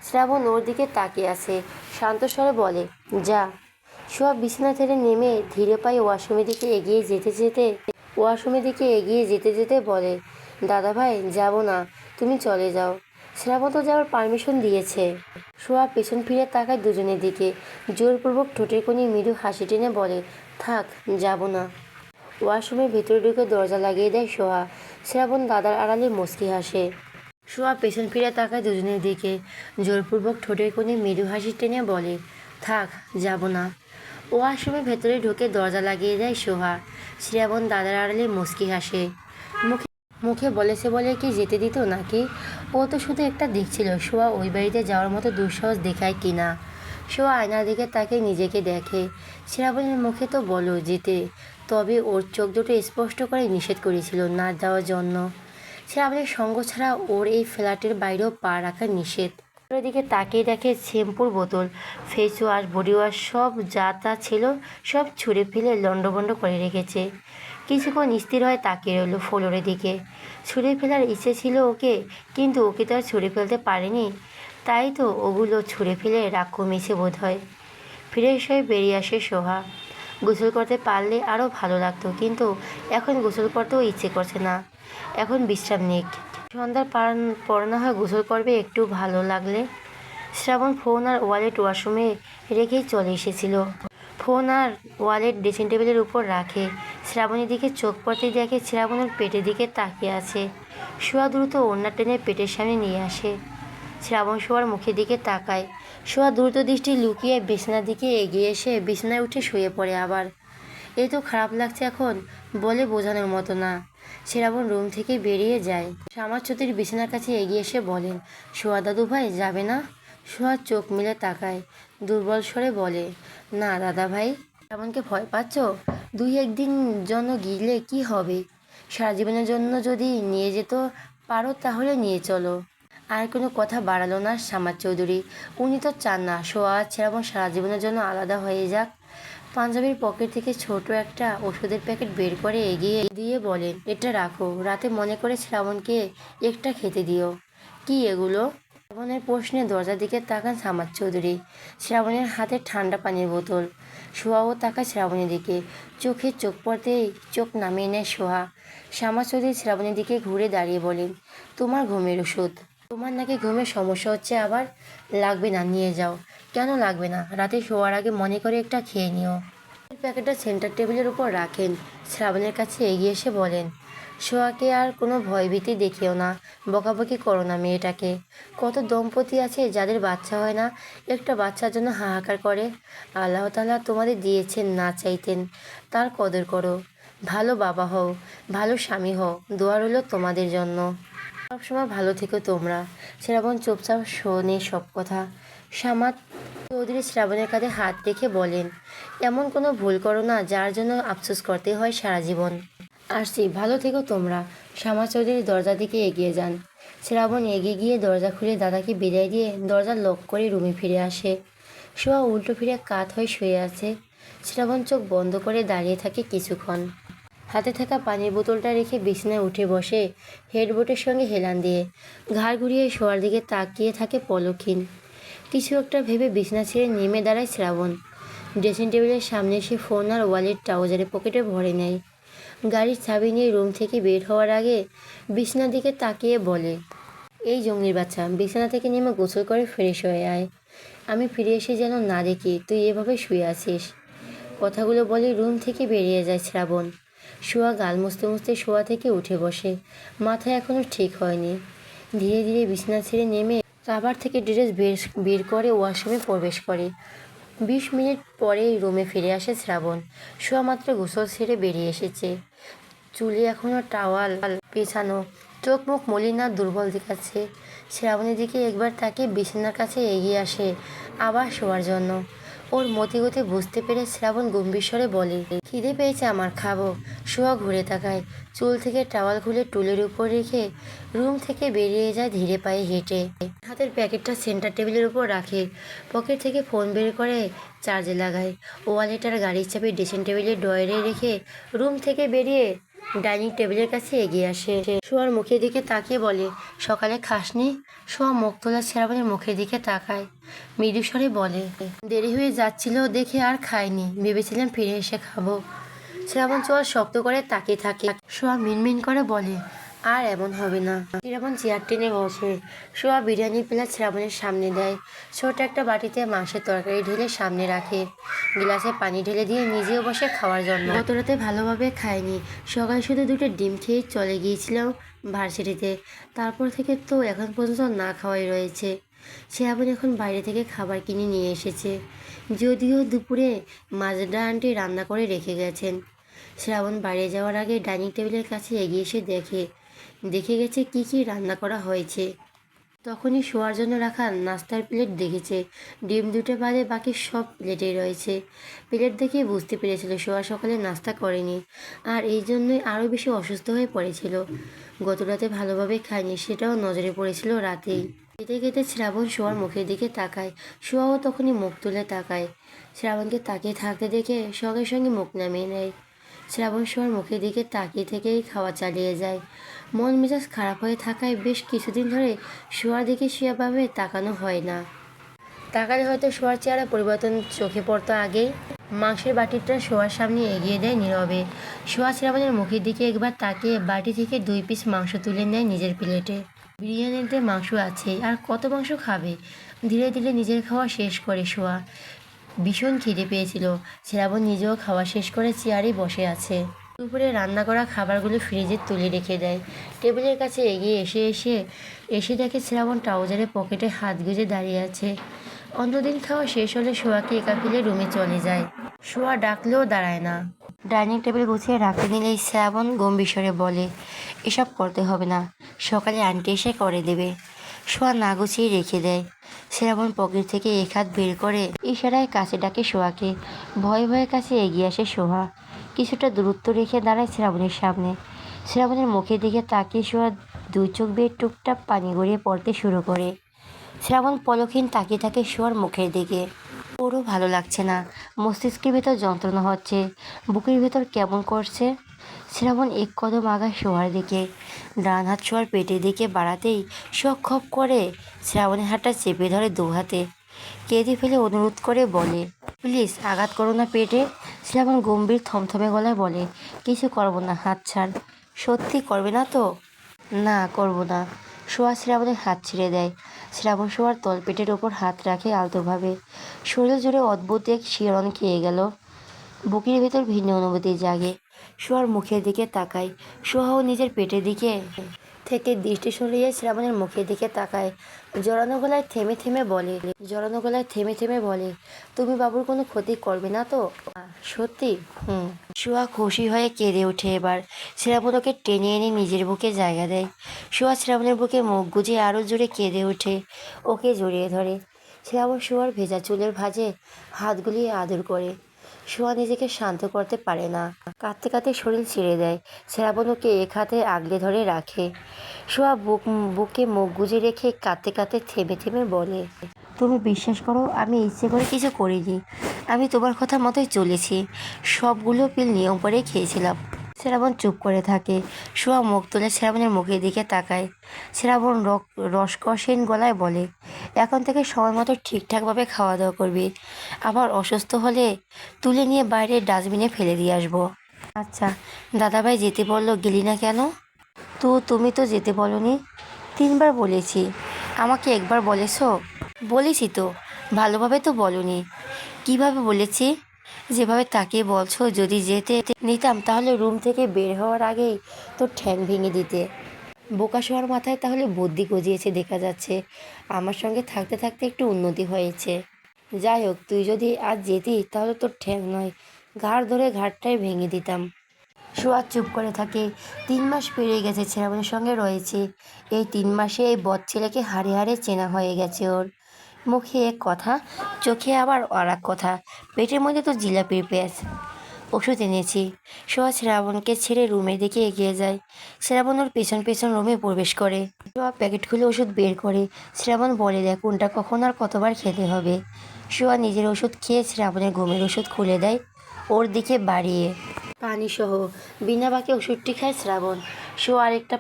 শ্রাবণ ওর দিকে তাকিয়ে আছে, শান্ত স্বরে বলে, যা। সোয়া বিছানা থেকে নেমে ধীরে পায়ে ওয়াশরুমের দিকে এগিয়ে যেতে যেতে বলে, দাদা ভাই যাব না, তুমি চলে যাও। শ্রাবণ তো যাওয়ার পারমিশন দিয়েছে। সোয়া পেছন ফিরে তাকায় দুজনের দিকে, জোরপূর্বক ঠোঁটের কোণে মৃদু হাসি টেনে বলে, থাক, যাব না। ওয়াশরুমের ভেতরে ঢুকে দরজা লাগিয়ে দেয় সোহা। শ্রাবণ দাদার আড়ালে মুচকি হাসে। সোহা পেছন ফিরে তাকায় দুজনের দিকে, জোরপূর্বক ঠোঁটের কোণে মৃদু হাসি টেনে বলে, থাক, যাব না। ওয়াশরুমের ভেতরে ঢুকে দরজা লাগিয়ে দেয় সোহা। শ্রাবণ দাদার আড়ালে মুচকি হাসে। মুখে বলেছে বলে কি যেতে দিত নাকি? ও তো শুধু একটা দেখছিল সোয়া ওই বাড়িতে যাওয়ার মতো দুঃসাহস দেখায় কি না। সোয়া আয়নার দিকে তাকে নিজেকে দেখে। শ্রাবণের মুখে তো বলো যেতে, তবে ওর চোখ দুটো স্পষ্ট করে নিষেধ করেছিল না যাওয়ার জন্য। শ্রাবণের সঙ্গ ছাড়া ওর এই ফ্ল্যাটের বাইরেও পা রাখা নিষেধ। ওর দিকে তাকিয়ে দেখে শ্যাম্পুর বোতল, ফেস ওয়াশ, বডি ওয়াশ সব যা তা ছিল সব ছুঁড়ে ফেলে লণ্ডভণ্ড করে রেখেছে। কিছুক্ষণ স্থির হয়ে তাকিয়ে রইল ফ্লোরের দিকে। ছুঁড়ে ফেলার ইচ্ছে ছিল ওকে, কিন্তু ওকে তো আর ছুঁড়ে ফেলতে পারেনি। তাই তো ওগুলো ছুঁড়ে ফেলে রাগ কমিয়েছে বোধ হয়। ফ্রেশ হয়ে বেরিয়ে আসে সোহা। গোসল করতে পারলে আরও ভালো লাগতো, কিন্তু এখন গোসল করতেও ইচ্ছে করছে না। এখন বিশ্রাম নিক, সন্ধ্যার পর না হয় গোসল করবে একটু ভালো লাগলে। শ্রাবণ ফোন আর ওয়ালেট ওয়াশরুমে রেখেই চলে এসেছিল। ফোন আর ওয়ালেট ড্রেসিং টেবিলের উপর রাখে। শ্রাবণীর দিকে চোখ পড়তে দেখে শ্রাবণের পেটের দিকে তাকিয়ে আছে। সোয়া দ্রুত ওড়না টেনে পেটের সামনে নিয়ে আসে। শ্রাবণ সোয়ার মুখের দিকে তাকায়। সোয়া দ্রুত দৃষ্টি লুকিয়ে বিছানার দিকে এগিয়ে এসে বিছানায় উঠে শুয়ে পড়ে আবার। এই তো খারাপ লাগছে এখন বলে বোঝানোর মতো না। শ্রাবণ রুম থেকে বেরিয়ে যায়। শামার চৌধুরী বিছানার কাছে এগিয়ে এসে বলেন, সোয়া দাদু ভাই যাবে না? সোয়া চোখ মেলে তাকায়, দুর্বল স্বরে বলে, না দাদা ভাই। শ্রাবণকে ভয় পাচ্ছ? 2-1 দিন জন্য গিলে কি হবে? সারা জীবনের জন্য যদি নিয়ে যেত পারো তাহলে নিয়ে চলো। আর কোনো কথা বাড়ালো না শামার চৌধুরী। উনি তো চান না সোয়া আর শ্রাবণ সারা জীবনের জন্য আলাদা হয়ে যাক। পাঞ্জাবির পকেট থেকে ছোট একটা ওষুধের প্যাকেট বের করে এগিয়ে দিয়ে বলেন, এটা রাখো, রাতে মনে করে শ্রাবণকে একটা খেতে দিও। কি এগুলো? শ্রাবণের প্রশ্নে দরজার দিকে তাকান শামার চৌধুরী। শ্রাবণের হাতে ঠান্ডা পানির বোতল। সোহাও তাকায় শ্রাবণের দিকে, চোখে চোখ পড়তেই চোখ নামিয়ে নেয় সোহা। শামার চৌধুরী শ্রাবণের দিকে ঘুরে দাঁড়িয়ে বলেন, তোমার ঘুমের ওষুধ। তোমার নাকি ঘুমের সমস্যা হচ্ছে আবার? লাগবে না, নিয়ে যাও। কেন লাগবে না? রাতে শোয়ার আগে মনে করে একটা খেয়ে নিও। প্যাকেটটা সেন্টার টেবিলের উপর রাখেন। শ্রাবণের কাছে এগিয়ে এসে বলেন, সোয়াকে আর কোনো ভয়ভীতি দেখিও না, বকাবকি করো না মেয়েটাকে। কত দম্পতি আছে যাদের বাচ্চা হয় না, একটা বাচ্চার জন্য হাহাকার করে। আল্লাহ তাআলা তোমাদের দিয়েছেন না চাইতেন, তার কদর করো। ভালো বাবা হও, ভালো স্বামী হও, দোয়া রইল তোমাদের জন্য। সবসময় ভালো থেকো তোমরা। শ্রাবণ চুপচাপ শোনে সব কথা। সামাদ চৌধুরী শ্রাবণের কাঁধে হাত রেখে বলেন, এমন কোনো ভুল করো না যার জন্য আফসোস করতে হয় সারা জীবন। আসছি, ভালো থেকো তোমরা। শ্যামা চৌধুরী দরজার দিকে এগিয়ে যান। শ্রাবণ এগিয়ে গিয়ে দরজা খুলে দাদাকে বিদায় দিয়ে দরজা লক করে রুমে ফিরে আসে। সোয়া উল্টো ফিরে কাত হয়ে শুয়ে আছে। শ্রাবণ চোখ বন্ধ করে দাঁড়িয়ে থাকে কিছুক্ষণ। হাতে থাকা পানির বোতলটা রেখে বিছানায় উঠে বসে হেডবোর্ডের সঙ্গে হেলান দিয়ে ঘাড় ঘুরিয়ে শোয়ার দিকে তাকিয়ে থাকে পলকহীন। কিছু একটা ভেবে বিছানা ছেড়ে নেমে দাঁড়ায় শ্রাবণ। ড্রেসিং টেবিলের সামনে এসে ফোন আর ওয়ালেট ট্রাউজারের পকেটে ভরে নেয়। গাড়ির চাবি নিয়ে রুম থেকে বের হওয়ার আগে বিছানার দিকে তাকিয়ে বলে, এই জঙ্গলির বাচ্চা, বিছানা থেকে নেমে গোসল করে ফ্রেশ হয়ে আয়। আমি ফিরে এসে যেন না দেখি তুই এভাবে শুয়ে আছিস। কথাগুলো বলে রুম থেকে বেরিয়ে যায় শ্রাবণ। শোয়া গাল মুছতে মুছতে শোয়া থেকে উঠে বসে। মাথা এখনও ঠিক হয়নি। ধীরে ধীরে বিছানা ছেড়ে নেমে কাভার থেকে ড্রেস বের করে ওয়াশরুমে প্রবেশ করে। 20 মিনিট পরেই রুমে ফিরে আসে শ্রাবণ। শোয়া মাত্র গোসল সেরে বেরিয়ে এসেছে। চুলে এখনও টাওয়াল পেছানো, চোখ মুখ মলিন আর দুর্বল দেখাচ্ছে। শ্রাবণের দিকে একবার তাকে বিছানার কাছে এগিয়ে আসে আবার শোয়ার জন্য। ওর মতিগতি বুঝতে পেরে শ্রাবণ গম্ভীর স্বরে বলে, খিদে পেয়েছে আমার, খাবো। শোয়া ঘুরে তাকায়, চুল থেকে টাওয়াল খুলে টুলের উপর রেখে রুম থেকে বেরিয়ে যায় ধীরে পায়ে হেঁটে। হাতের প্যাকেটটা সেন্টার টেবিলের উপর রাখে। পকেট থেকে ফোন বের করে চার্জে লাগায়। ওয়ালেট আর গাড়ির চাবি ড্রেসিং টেবিলের ড্রয়ারে রেখে রুম থেকে বেরিয়ে ডাইনিং টেবিলের কাছে এগিয়ে আসে। শোয়ার মুখের দিকে তাকিয়ে বলে, সকালে খাসনি? শোয়া মুখ তোলা শ্রাবণের মুখের দিকে তাকায়, মৃদু স্বরে বলে, দেরি হয়ে যাচ্ছিল দেখে আর খাইনি, ভেবেছিলাম ফিরে এসে খাবো। শ্রাবণ চোয়াল শক্ত করে তাকিয়ে থাকে। শোয়া মিনমিন করে বলে, আর এমন হবে না। শ্রাবণ চেয়ার টেনে বসে। শোয়া বিরিয়ানি প্লেট শ্রাবণের সামনে দেয়। ছোট একটা বাটিতে মাংসের তরকারি ঢেলে সামনে রাখে। গ্লাসে পানি ঢেলে দিয়ে নিজেও বসে খাওয়ার জন্য। গত রাতে ভালোভাবে খায়নি। সকালে শুধু 2টা ডিম খেয়ে চলে গিয়েছিলাম ভার্সিটিতে। তারপর থেকে তো এখন পর্যন্ত না খাওয়াই রয়েছে। শ্রাবণ এখন বাইরে থেকে খাবার কিনে নিয়ে এসেছে। যদিও দুপুরে মাজদা আন্টি রান্না করে রেখে গেছেন। শ্রাবণ বাইরে যাওয়ার আগে ডাইনিং টেবিলের কাছে এগিয়ে এসে দেখে গেছে কি কি রান্না করা হয়েছে। তখনই শোয়ার জন্য রাখা নাস্তার প্লেট দেখেছে। ডিম 2টা বাদে বাকি সব প্লেটেই রয়েছে। প্লেট দেখে বুঝতে পেরেছিল শোয়া সকালে নাস্তা করেনি, আর এই জন্যই আরও বেশি অসুস্থ হয়ে পড়েছিল। গত রাতে ভালোভাবে খায়নি, সেটাও নজরে পড়েছিল রাতেই। খেতে খেতে শ্রাবণ শোয়ার মুখের দিকে তাকায়। শোয়াও তখনই মুখ তুলে তাকায়। শ্রাবণকে তাকিয়ে থাকতে দেখে সঙ্গে সঙ্গে মুখ নামিয়ে নেয়। শ্রাবণ শোয়ার মুখের দিকে তাকিয়ে থেকেই খাওয়া চালিয়ে যায়। মন মেজাজ খারাপ হয়ে থাকায় বেশ কিছুদিন ধরে শোয়ার দিকে সেভাবে তাকানো হয় না। তাকালে হয়তো শোয়ার চেহারা পরিবর্তন চোখে পড়তো আগেই। মাংসের বাটিটা শোয়ার সামনে এগিয়ে দেয় নীরবে। শোয়া শ্রাবণের মুখের দিকে একবার তাকিয়ে বাটি থেকে 2 পিস মাংস তুলে নেয় নিজের প্লেটে। বিরিয়ানিতে মাংস আছে, আর কত মাংস খাবে। ধীরে ধীরে নিজের খাওয়া শেষ করে শোয়া। ভীষণ খিদে পেয়েছিল। শ্রাবণ নিজেও খাওয়া শেষ করে চেয়ারে বসে আছে। দুপুরে রান্না করা খাবারগুলো ফ্রিজে তুলে রেখে দেয়। টেবিলের কাছে এগিয়ে এসে দেখে শ্রাবণ ট্রাউজারের পকেটে হাত গুজে দাঁড়িয়ে আছে। অন্যদিন খাওয়া শেষ হলে শোয়াকে একা ফেলে রুমে চলে যায়। শোয়া ডাকলেও দাঁড়ায় না। ডাইনিং টেবিল গুছিয়ে রাখতে নিলেই শ্রাবণ গম্ভীর স্বরে বলে, এসব করতে হবে না, সকালে আন্টি এসে করে দেবে। শোয়া না গুছিয়ে রেখে দেয়। শ্রাবণ পকেট থেকে এক হাত বের করে ইশারায় কাছে ডাকে শোয়াকে। ভয়ে ভয়ে কাছে এগিয়ে আসে শোয়া। কিছুটা দূরত্ব রেখে দাঁড়ায় শ্রাবণের সামনে। শ্রাবণের মুখের দিকে তাকিয়ে শোয়া 2 চোখ বেয়ে টুকটাক পানি গড়িয়ে পড়তে শুরু করে। শ্রাবণ পলকহীন তাকিয়ে থাকে শোয়ার মুখের দিকে। ওরও ভালো লাগছে না। মস্তিষ্কের ভেতর যন্ত্রণা হচ্ছে, বুকের ভেতর কেমন করছে। শ্রাবণ এক কদম আগায় শোয়ার দিকে। ডান হাত শোয়ার পেটের দিকে বাড়াতেই শোয়া খপ করে শ্রাবণের হাতটা চেপে ধরে 2 হাতে। কেঁদে ফেলে অনুরোধ করে বলে, প্লিজ আঘাত করো না পেটে। শ্রাবণ গম্ভীর থমথমে গলায় বলে, কিছু করবো না, হাত ছাড়। সত্যি করবে না তো? না, করবো না। শোয়া শ্রাবণের হাত ছেড়ে দেয়। শ্রাবণ শোয়ার তলপেটের ওপর হাত রাখে আলতোভাবে। শরীর জুড়ে অদ্ভুত এক শিহরণ খেয়ে গেল। বুকের ভেতর ভিন্ন অনুভূতি জাগে। শোয়ার মুখের দিকে তাকায়। সোহাও নিজের পেটের দিকে থেকে দৃষ্টি সরিয়ে শ্রাবণের মুখের দিকে তাকায়। জড়ানো গলায় থেমে থেমে বলে, তুমি বাবুর কোনো ক্ষতি করবে না তো? সত্যি? হুম। সোহা খুশি হয়ে কেঁদে ওঠে এবার। শ্রাবণ ওকে টেনে এনে নিজের বুকে জায়গা দেয়। সোহা শ্রাবণের বুকে মুখ গুজে আরও জোরে কেঁদে ওঠে, ওকে জড়িয়ে ধরে। শ্রাবণ সোহার ভেজা চুলের ভাঁজে হাত গুলিয়ে আদর করে। সোহা নিজেকে শান্ত করতে পারে না, কাঁদতে কাঁদতে শরীর ছেড়ে দেয়। শ্রাবণ ওকে এক হাতে আগলে ধরে রাখে। সোহা বুকে মুখ গুজে রেখে কাঁদতে কাঁদতে থেমে থেমে বলে, তুমি বিশ্বাস করো, আমি ইচ্ছে করে কিছু করিনি। আমি তোমার কথা মতোই চলেছি। সবগুলো পিল নিয়ম করে খেয়েছিলাম। শ্রাবণ চুপ করে থাকে। সোহা মুখ তুলে শ্রাবণের মুখের দিকে তাকায়। শ্রাবণ রসকসীন গলায় বলে, এখন থেকে সময় মতো ঠিকঠাকভাবে খাওয়া দাওয়া করবি। আবার অসুস্থ হলে তুলে নিয়ে বাইরের ডাস্টবিনে ফেলে দিয়ে আসবো। আচ্ছা, দাদাভাই যেতে বললো, গেলি না কেন? তুমি তো যেতে বলনি। 3বার বলেছি। আমাকে একবার বলেছো? বলেছি তো, ভালোভাবে তো বলনি। কিভাবে বলেছি? যেভাবে তাকিয়ে বলছো, যদি যেতে নিতাম তাহলে রুম থেকে বের হওয়ার আগেই তোর ঠ্যাং ভেঙে দিতে। বোকা শোয়ার মাথায় তাহলে বুদ্ধি গজিয়েছে দেখা যাচ্ছে। আমার সঙ্গে থাকতে থাকতে একটু উন্নতি হয়েছে। যাই হোক, তুই যদি আজ যেতি তাহলে তোর ঠ্যাং নয়, ঘাড় ধরে ঘাড়টাই ভেঙে দিতাম। সোয়া চুপ করে থাকে। 3 মাস পেরিয়ে গেছে শ্রাবণের সঙ্গে রয়েছে। এই 3 মাসে এই বদ ছেলেকে হাড়ে হাড়ে চেনা হয়ে গেছে ওর। মুখে এক কথা, চোখে আবার আর এক কথা, পেটের মধ্যে তো জিলাপির পেঁয়াজ। ওষুধ এনেছি। সোয়া শ্রাবণকে ছেড়ে রুমের দিকে এগিয়ে যায়। শ্রাবণ ওর পেছন পেছন রুমে প্রবেশ করে। সোয়া প্যাকেট খুলে ওষুধ বের করে। শ্রাবণ বলে দেয় কোনটা কখন আর কতবার খেতে হবে। সোয়া নিজের ওষুধ খেয়ে শ্রাবণের ঘুমের ওষুধ খুলে দেয় ওর দিকে বাড়িয়ে। পানি সহ বিনা বাকি ওষুধটি খায় শ্রাবণ। সোয়া আরেকটা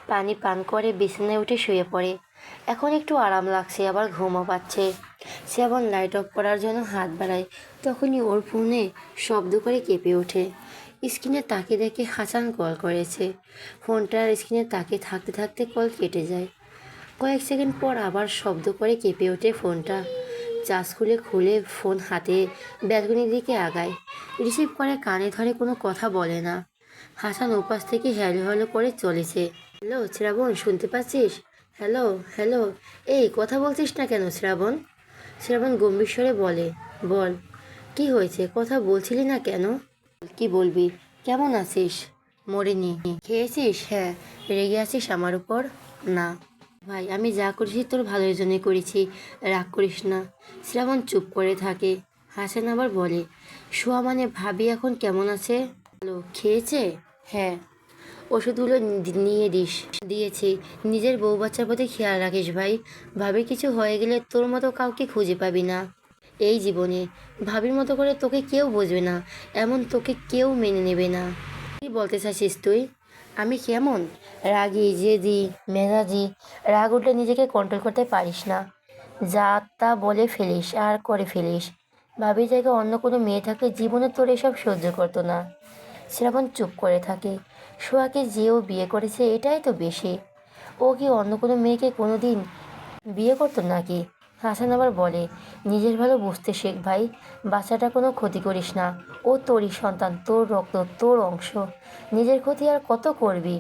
পানি পান করে বিছানায় উঠে শুয়ে পড়ে। এখন একটু আরাম লাগছে, আবার ঘুমও পাচ্ছে। শ্রাবণ লাইট অফ করার জন্য হাত বাড়ায়, তখনই ওর ফোনে শব্দ করে কেঁপে ওঠে। স্ক্রিনে তাকিয়ে দেখে হাসান কল করেছে। ফোনটার স্ক্রিনে তাকিয়ে থাকতে থাকতে কল কেটে যায়। কয়েক সেকেন্ড পর আবার শব্দ করে কেঁপে ওঠে ফোনটা। চার্জ খুলে ফোন হাতে ব্যালকনির দিকে আগায়। রিসিভ করে কানে ধরে, কোনো কথা বলে না। হাসান ওপাশ থেকে হ্যালো হ্যালো করে চলেছে। হ্যালো শ্রাবণ, শুনতে পাচ্ছিস? হ্যালো হ্যালো, এই কথা বলছিস না কেন শ্রাবণ? শ্রাবণ গম্ভীর স্বরে বলে, বল, কি হয়েছে? কথা বলছিলি না কেন? কি বলবি? কেমন আছিস? মরিনি। খেয়েছিস? হ্যাঁ। রেগে আছিস আমার উপর? না ভাই, আমি যা করেছি তোর ভালোর জন্যই করেছি, রাগ করিস না। শ্রাবণ চুপ করে থাকে। হাসান আবার বলে, সোয়া মানে ভাবি এখন কেমন আছে? ভালো। খেয়েছে? হ্যাঁ। ওষুধগুলো নিয়ে দিয়েছি। নিজের বউ বাচ্চার প্রতি খেয়াল রাখিস ভাই। ভাবি কিছু হয়ে গেলে তোর মতো কাউকে খুঁজে পাবি না এই জীবনে। ভাবির মতো করে তোকে কেউ বুঝবে না, এমন তোকে কেউ মেনে নেবে না। কি বলতে চাইছিস তুই? আমি কেমন? রাগী, জেদি, মেজাজি। রাগ উঠলে নিজেকে কন্ট্রোল করতে পারিস না, যা তা বলে ফেলিস আর করে ফেলিস। ভাবির জায়গায় অন্য কোনো মেয়ে থাকলে জীবনে তোর এসব সহ্য করতো না। শ্রাবণ চুপ করে থাকে। সোহাকে যে ও বিয়ে করেছে এটাই তো বেশি। ও কি অন্য কোনো মেয়েকে কোনো দিন বিয়ে করতো নাকি? হাসান আবার বলে, নিজের ভালো বুঝতে শেখ ভাই। বাচ্চাটা কোনো ক্ষতি করিস না। ও তোরই সন্তান, তোর রক্ত, তোর অংশ। নিজের ক্ষতি আর কত করবি?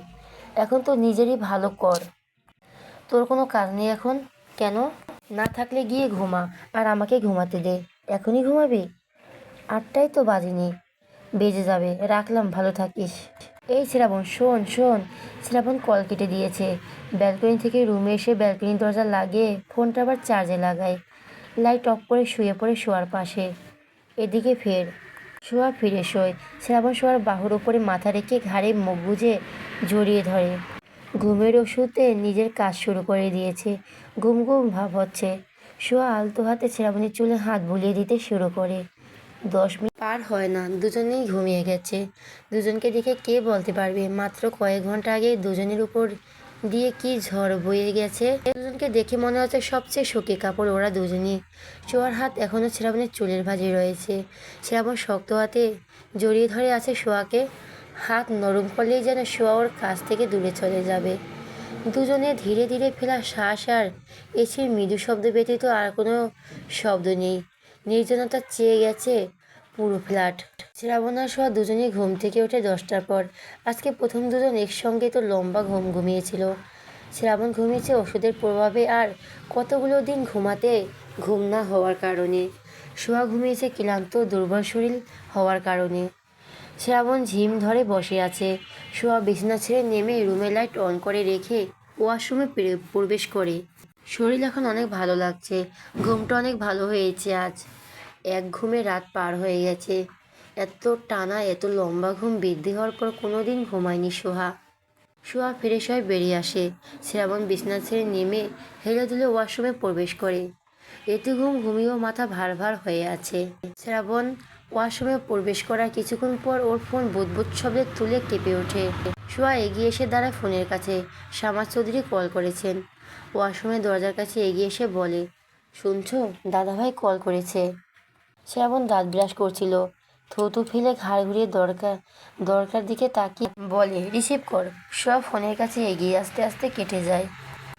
এখন তো নিজেরই ভালো কর। তোর কোনো কাজ নেই এখন? কেন? না থাকলে গিয়ে ঘুমা, আর আমাকে ঘুমাতে দে। এখনই ঘুমাবি? 8টাই তো বাজেনি। বেজে যাবে। রাখলাম, ভালো থাকিস। এই শ্রাবণ, শোন শোন। শ্রাবণ কল কেটে দিয়েছে। ব্যালকনি থেকে রুমে এসে ব্যালকনির দরজা লাগিয়ে ফোনটা আবার চার্জে লাগায়। লাইট অফ করে শুয়ে পড়ে শোয়ার পাশে। এদিকে ফের শোয়া ফিরে শোয়। শ্রাবণ শোয়ার বাহুর ওপরে মাথা রেখে ঘাড়ে মুখ গুজে জড়িয়ে ধরে। ঘুমের ওষুধে নিজের কাজ শুরু করে দিয়েছে। ঘুম ঘুম ভাব হচ্ছে। শোয়া আলতো হাতে শ্রাবণীর চুলে হাত বুলিয়ে দিতে শুরু করে। 10 মিনিট পার হয় না, দুজনেই ঘুমিয়ে গেছে। দুজনকে দেখে কে বলতে পারবে মাত্র কয়েক ঘন্টা আগে দুজনের উপর দিয়ে কি ঝড় বয়ে গেছে। দুজনকে দেখে মনে হচ্ছে সবচেয়ে শোকে কাপড় ওরা দুজনই। শোয়ার হাত এখনও শ্রাবণের চুলের ভাঁজে রয়েছে। শ্রাবণ শক্ত হাতে জড়িয়ে ধরে আছে শোয়াকে। হাত নরম করলেই যেন শোয়া ওর কাছ থেকে দূরে চলে যাবে। দুজনে ধীরে ধীরে ফেলা শ্বাস আর এসির মৃদু শব্দ ব্যতীত আর কোনো শব্দ নেই। নির্জনতা চেয়ে গেছে পুরো ফ্ল্যাট। শ্রাবণ আর সোয়া দুজনেই ঘুম থেকে ওঠে 10টার পর। আজকে প্রথম দুজন একসঙ্গে তো লম্বা ঘুম ঘুমিয়েছিল। শ্রাবণ ঘুমিয়েছে ওষুধের প্রভাবে আর কতগুলো দিন ঘুম না হওয়ার কারণে। সোয়া ঘুমিয়েছে ক্লান্ত দুর্বল শরীর হওয়ার কারণে। শ্রাবণ ঝিম ধরে বসে আছে। সোয়া বিছানা ছেড়ে নেমে রুমে লাইট অন করে রেখে ওয়াশরুমে প্রবেশ করে। শরীর এখন অনেক ভালো লাগছে। ঘুমটা অনেক ভালো হয়েছে আজ। এক ঘুমে রাত পার হয়ে গেছে। এত টানা এত লম্বা ঘুম বৃদ্ধি হওয়ার পর কোনোদিন ঘুমায়নি সোহা। সোহা ফ্রেশ হয়ে বেরিয়ে আসে। শ্রাবণ বিছানা ছেড়ে নেমে হেলে দুলে ওয়াশরুমে প্রবেশ করে। এতে ঘুমিয়েও মাথা ভার ভার হয়ে আছে। শ্রাবণ ওয়াশরুমে প্রবেশ করার কিছুক্ষণ পর ওর ফোন বুদবুদ শব্দে তুলে কেঁপে ওঠে। সোহা এগিয়ে এসে দাঁড়ায় ফোনের কাছে। শামাস চৌধুরী কল করেছেন। ওয়াশরুমের দরজার কাছে এগিয়ে এসে বলে, শুনছো, দাদাভাই কল করেছে। শ্রাবণ দাঁত ব্রাশ করছিল। থুতু ফেলে ঘাড় ঘুরিয়ে দরকার দিকে তাকিয়ে বলে, রিসিভ কর। সোহা ফোনের কাছে এগিয়ে আস্তে আস্তে কেটে যায়।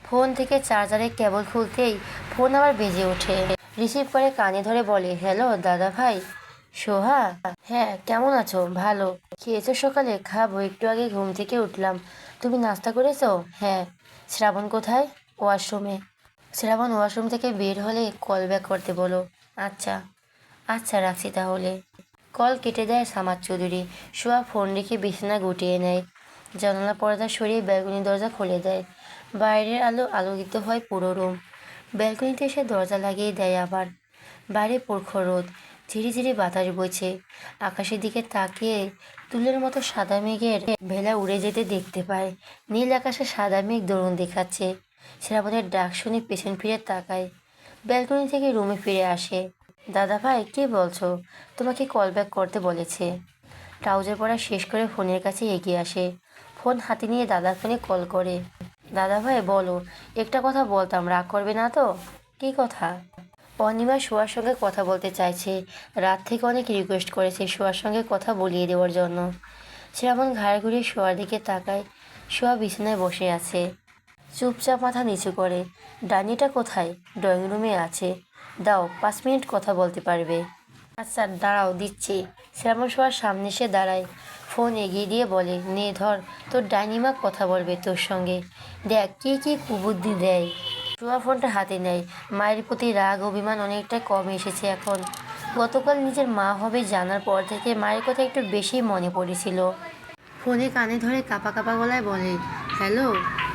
ফোন থেকে চার্জারের কেবল খুলতেই ফোন আবার বেজে ওঠে। রিসিভ করে কানে ধরে বলে, হ্যালো দাদা ভাই। সোহা, হ্যাঁ কেমন আছো? ভালো। খেয়েছো সকালে? খাবো, একটু আগে ঘুম থেকে উঠলাম। তুমি নাস্তা করেছো? হ্যাঁ। শ্রাবণ কোথায়? ওয়াশরুমে। শ্রাবণ ওয়াশরুম থেকে বের হলে কল ব্যাক করতে বলো। আচ্ছা আচ্ছা, রাখছি তাহলে। কল কেটে দেয় শামাস চৌধুরী। সোহা ফোন রেখে বিছানা গুটিয়ে নেয়। জানালা পর্দা সরিয়ে ব্যালকনি দরজা খুলে দেয়। বাইরের আলো আলোকিত হয় পুরো রুম। ব্যালকনিতে এসে দরজা লাগিয়ে দেয় আবার। বাইরে প্রখর রোদ, ঝিরিঝিরি বাতাস বইছে। আকাশের দিকে তাকিয়ে তুলের মতো সাদা মেঘের ভেলা উড়ে যেতে দেখতে পায়। নীল আকাশে সাদা মেঘ দরুন দেখাচ্ছে। শ্রাবণের ডাক শুনে পেছন ফিরে তাকায়। ব্যালকনি থেকে রুমে ফিরে আসে। দাদা ভাই, কে বলছো? তোমাকে কল ব্যাক করতে বলেছে। ট্রাউজার পরা শেষ করে ফোনের কাছে এগিয়ে আসে। ফোন হাতে নিয়ে দাদার ফোনে কল করে। দাদা ভাই বলো, একটা কথা বলতাম, রাগ করবে না তো? কী কথা? অনিমা সোয়ার সঙ্গে কথা বলতে চাইছে। রাত থেকে অনেক রিকোয়েস্ট করেছে সোয়ার সঙ্গে কথা বলিয়ে দেওয়ার জন্য। শ্রাবণ ঘাড় ঘুরিয়ে সোয়ার দিকে তাকায়। সোয়া বিছানায় বসে আছে, চুপচাপ মাথা নিচু করে। ডাইনিটা কোথায়? ড্রয়িং রুমে আছে। দাও, 5 মিনিট কথা বলতে পারবে। আচ্ছা দাঁড়াও, দিচ্ছি। শ্রাবণ সোয়ার সামনে এসে দাঁড়ায়। ফোন এগিয়ে দিয়ে বলে, নে ধর, তোর ডাইনিমা কথা বলবে তোর সঙ্গে। দেখ কি কুবুদ্ধি দেয়। সোয়া ফোনটা হাতে নেয়। মায়ের প্রতি রাগ অভিমান অনেকটা কমে এসেছে এখন। গতকাল নিজের মা হবে জানার পর থেকে মায়ের কথা একটু বেশি মনে পড়েছিল। ফোনে কানে ধরে কাঁপা কাঁপা গলায় বলে, হ্যালো,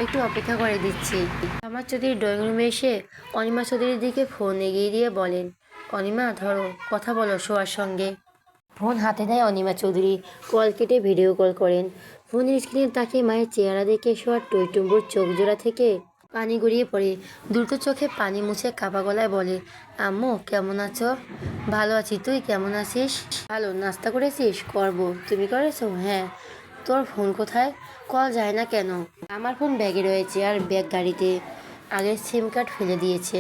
একটু অপেক্ষা করে দিচ্ছি। আমার চৌধুরী ড্রয়িং রুমে এসে অনিমা চৌধুরীর দিকে ফোন এগিয়ে দিয়ে বলেন, অনিমা ধরো, কথা বলো সোয়ার সঙ্গে। ফোন হাতে দেয় অনিমা চৌধুরী। কল কেটে ভিডিও কল করেন। ফোনের স্ক্রিনে তাকিয়ে মায়ের চেহারা দেখে সোয়ার টইটুম্বুর চোখ জোড়া থেকে পানি গড়িয়ে পড়ে। দ্রুত চোখে পানি মুছে কাঁপা গলায় বলে, আম্মু কেমন আছো? ভালো আছি, তুই কেমন আছিস? ভালো। নাস্তা করেছিস? করবো। তুমি করেছো? হ্যাঁ। তোর ফোন কোথায়? কল যায় না কেন? আমার ফোন ব্যাগে রয়েছে, আর ব্যাগ গাড়িতে। আগের সিম কার্ড ফেলে দিয়েছে।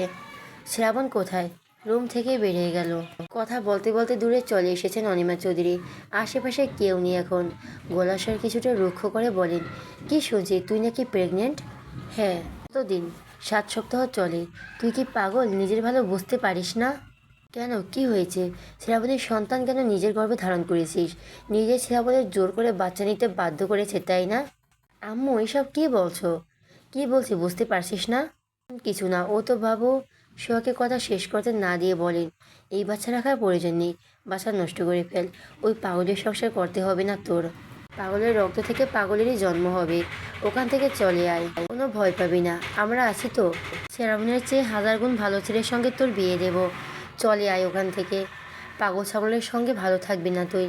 শ্রাবণ কোথায়? রুম থেকে বেরিয়ে গেল। কথা বলতে বলতে দূরে চলে এসেছেন অনিমা চৌধুরী। আশেপাশে কেউ নেই এখন। গলার স্বর কিছুটা রুক্ষ করে বলেন, কি শুনছি, তুই নাকি প্রেগনেন্ট? হ্যাঁ। কতদিন? 7 সপ্তাহ চলে। তুই কি পাগল? নিজের ভালো বুঝতে পারিস না? কেন, কি হয়েছে? শ্রাবণের সন্তান কেন নিজের গর্ভে ধারণ করেছিস? নিজের শ্রাবণের জোর করে বাচ্চা নিতে বাধ্য করেছে, তাই না? আম্মু এসব কি বলছো? কি বলছি বুঝতে পারছিস না? কিছু না, ও তো বাবু। সোহাকে কথা শেষ করতে না দিয়ে বলেন, এই বাচ্চা রাখার প্রয়োজন নেই। বাচ্চা নষ্ট করে ফেল। ওই পাগলের সংসার করতে হবে না তোর। পাগলের রক্ত থেকে পাগলেরই জন্ম হবে। ওখান থেকে চলে আয়, কোনো ভয় পাবি না, আমরা আছি তো। শ্রাবণের চেয়ে 1000 গুণ ভালো ছেলের সঙ্গে তোর বিয়ে দেব। চলে আয় ওখান থেকে। পাগল ছাগলের সঙ্গে ভালো থাকবি না তুই।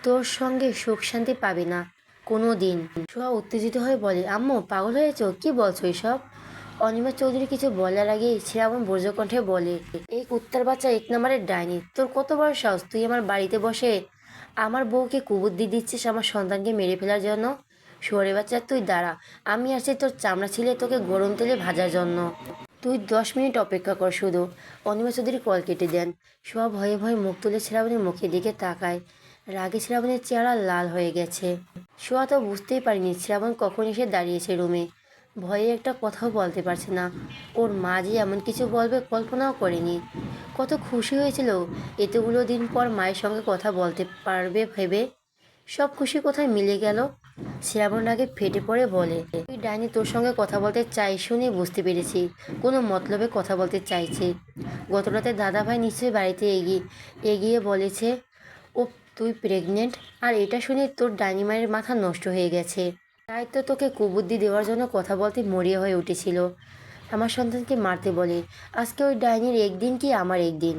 তোর সঙ্গে সুখ শান্তি পাবি না কোনো দিন। সোহা উত্তেজিত হয়ে বলে, আম্মু পাগল হয়েছ? কি বলছো এসব? অনিমা চৌধুরী কিছু বলার আগেই শ্রাবণ বজ্রকণ্ঠে বলে, এই কুত্তার বাচ্চা 1 নম্বরের ডাইনি। তোর কত বড় সাহস, তুই আমার বাড়িতে বসে আমার বউকে কুবুদ্ধি দিচ্ছিস আমার সন্তানকে মেরে ফেলার জন্য? শুয়োরের বাচ্চা, তুই দাঁড়া, আমি আসছি তোর চামড়া ছিলে তোকে গরম তেলে ভাজার জন্য। তুই 10 মিনিট অপেক্ষা কর শুধু। অনিমা চৌধুরী কল কেটে দেন। সোহা ভয়ে ভয়ে মুখ তুলে শ্রাবণের মুখের দিকে তাকায়। রাগে শ্রাবণের চেহারা লাল হয়ে গেছে। সোহা তো বুঝতেই পারেনি শ্রাবণ কখন এসে দাঁড়িয়েছে রুমে। ভয়ে একটা কথাও বলতে পারছে না। ওর মা যে এমন কিছু বলবে কল্পনাও করেনি। কত খুশি হয়েছিল এতগুলো দিন পর মায়ের সঙ্গে কথা বলতে পারবে ভেবে। সব খুশি কোথায় মিলে গেল। শ্রাবণ আগে ফেটে পড়ে বলে, ওই ডাইনি তোর সঙ্গে কথা বলতে চাই শুনে বুঝতে পেরেছি কোনো মতলবে কথা বলতে চাইছে। গত রাতে দাদাভাই নিশ্চয়ই বাড়িতে এগিয়ে বলেছে ও তুই প্রেগনেন্ট, আর এটা শুনে তোর ডাইনি মায়ের মাথা নষ্ট হয়ে গেছে। তাই তো তোকে কুবুদ্ধি দেওয়ার জন্য কথা বলতে মরিয়া হয়ে উঠেছিল। আমার সন্তানকে মারতে বলে। আজকে ওই ডাইনির একদিন কি আমার একদিন।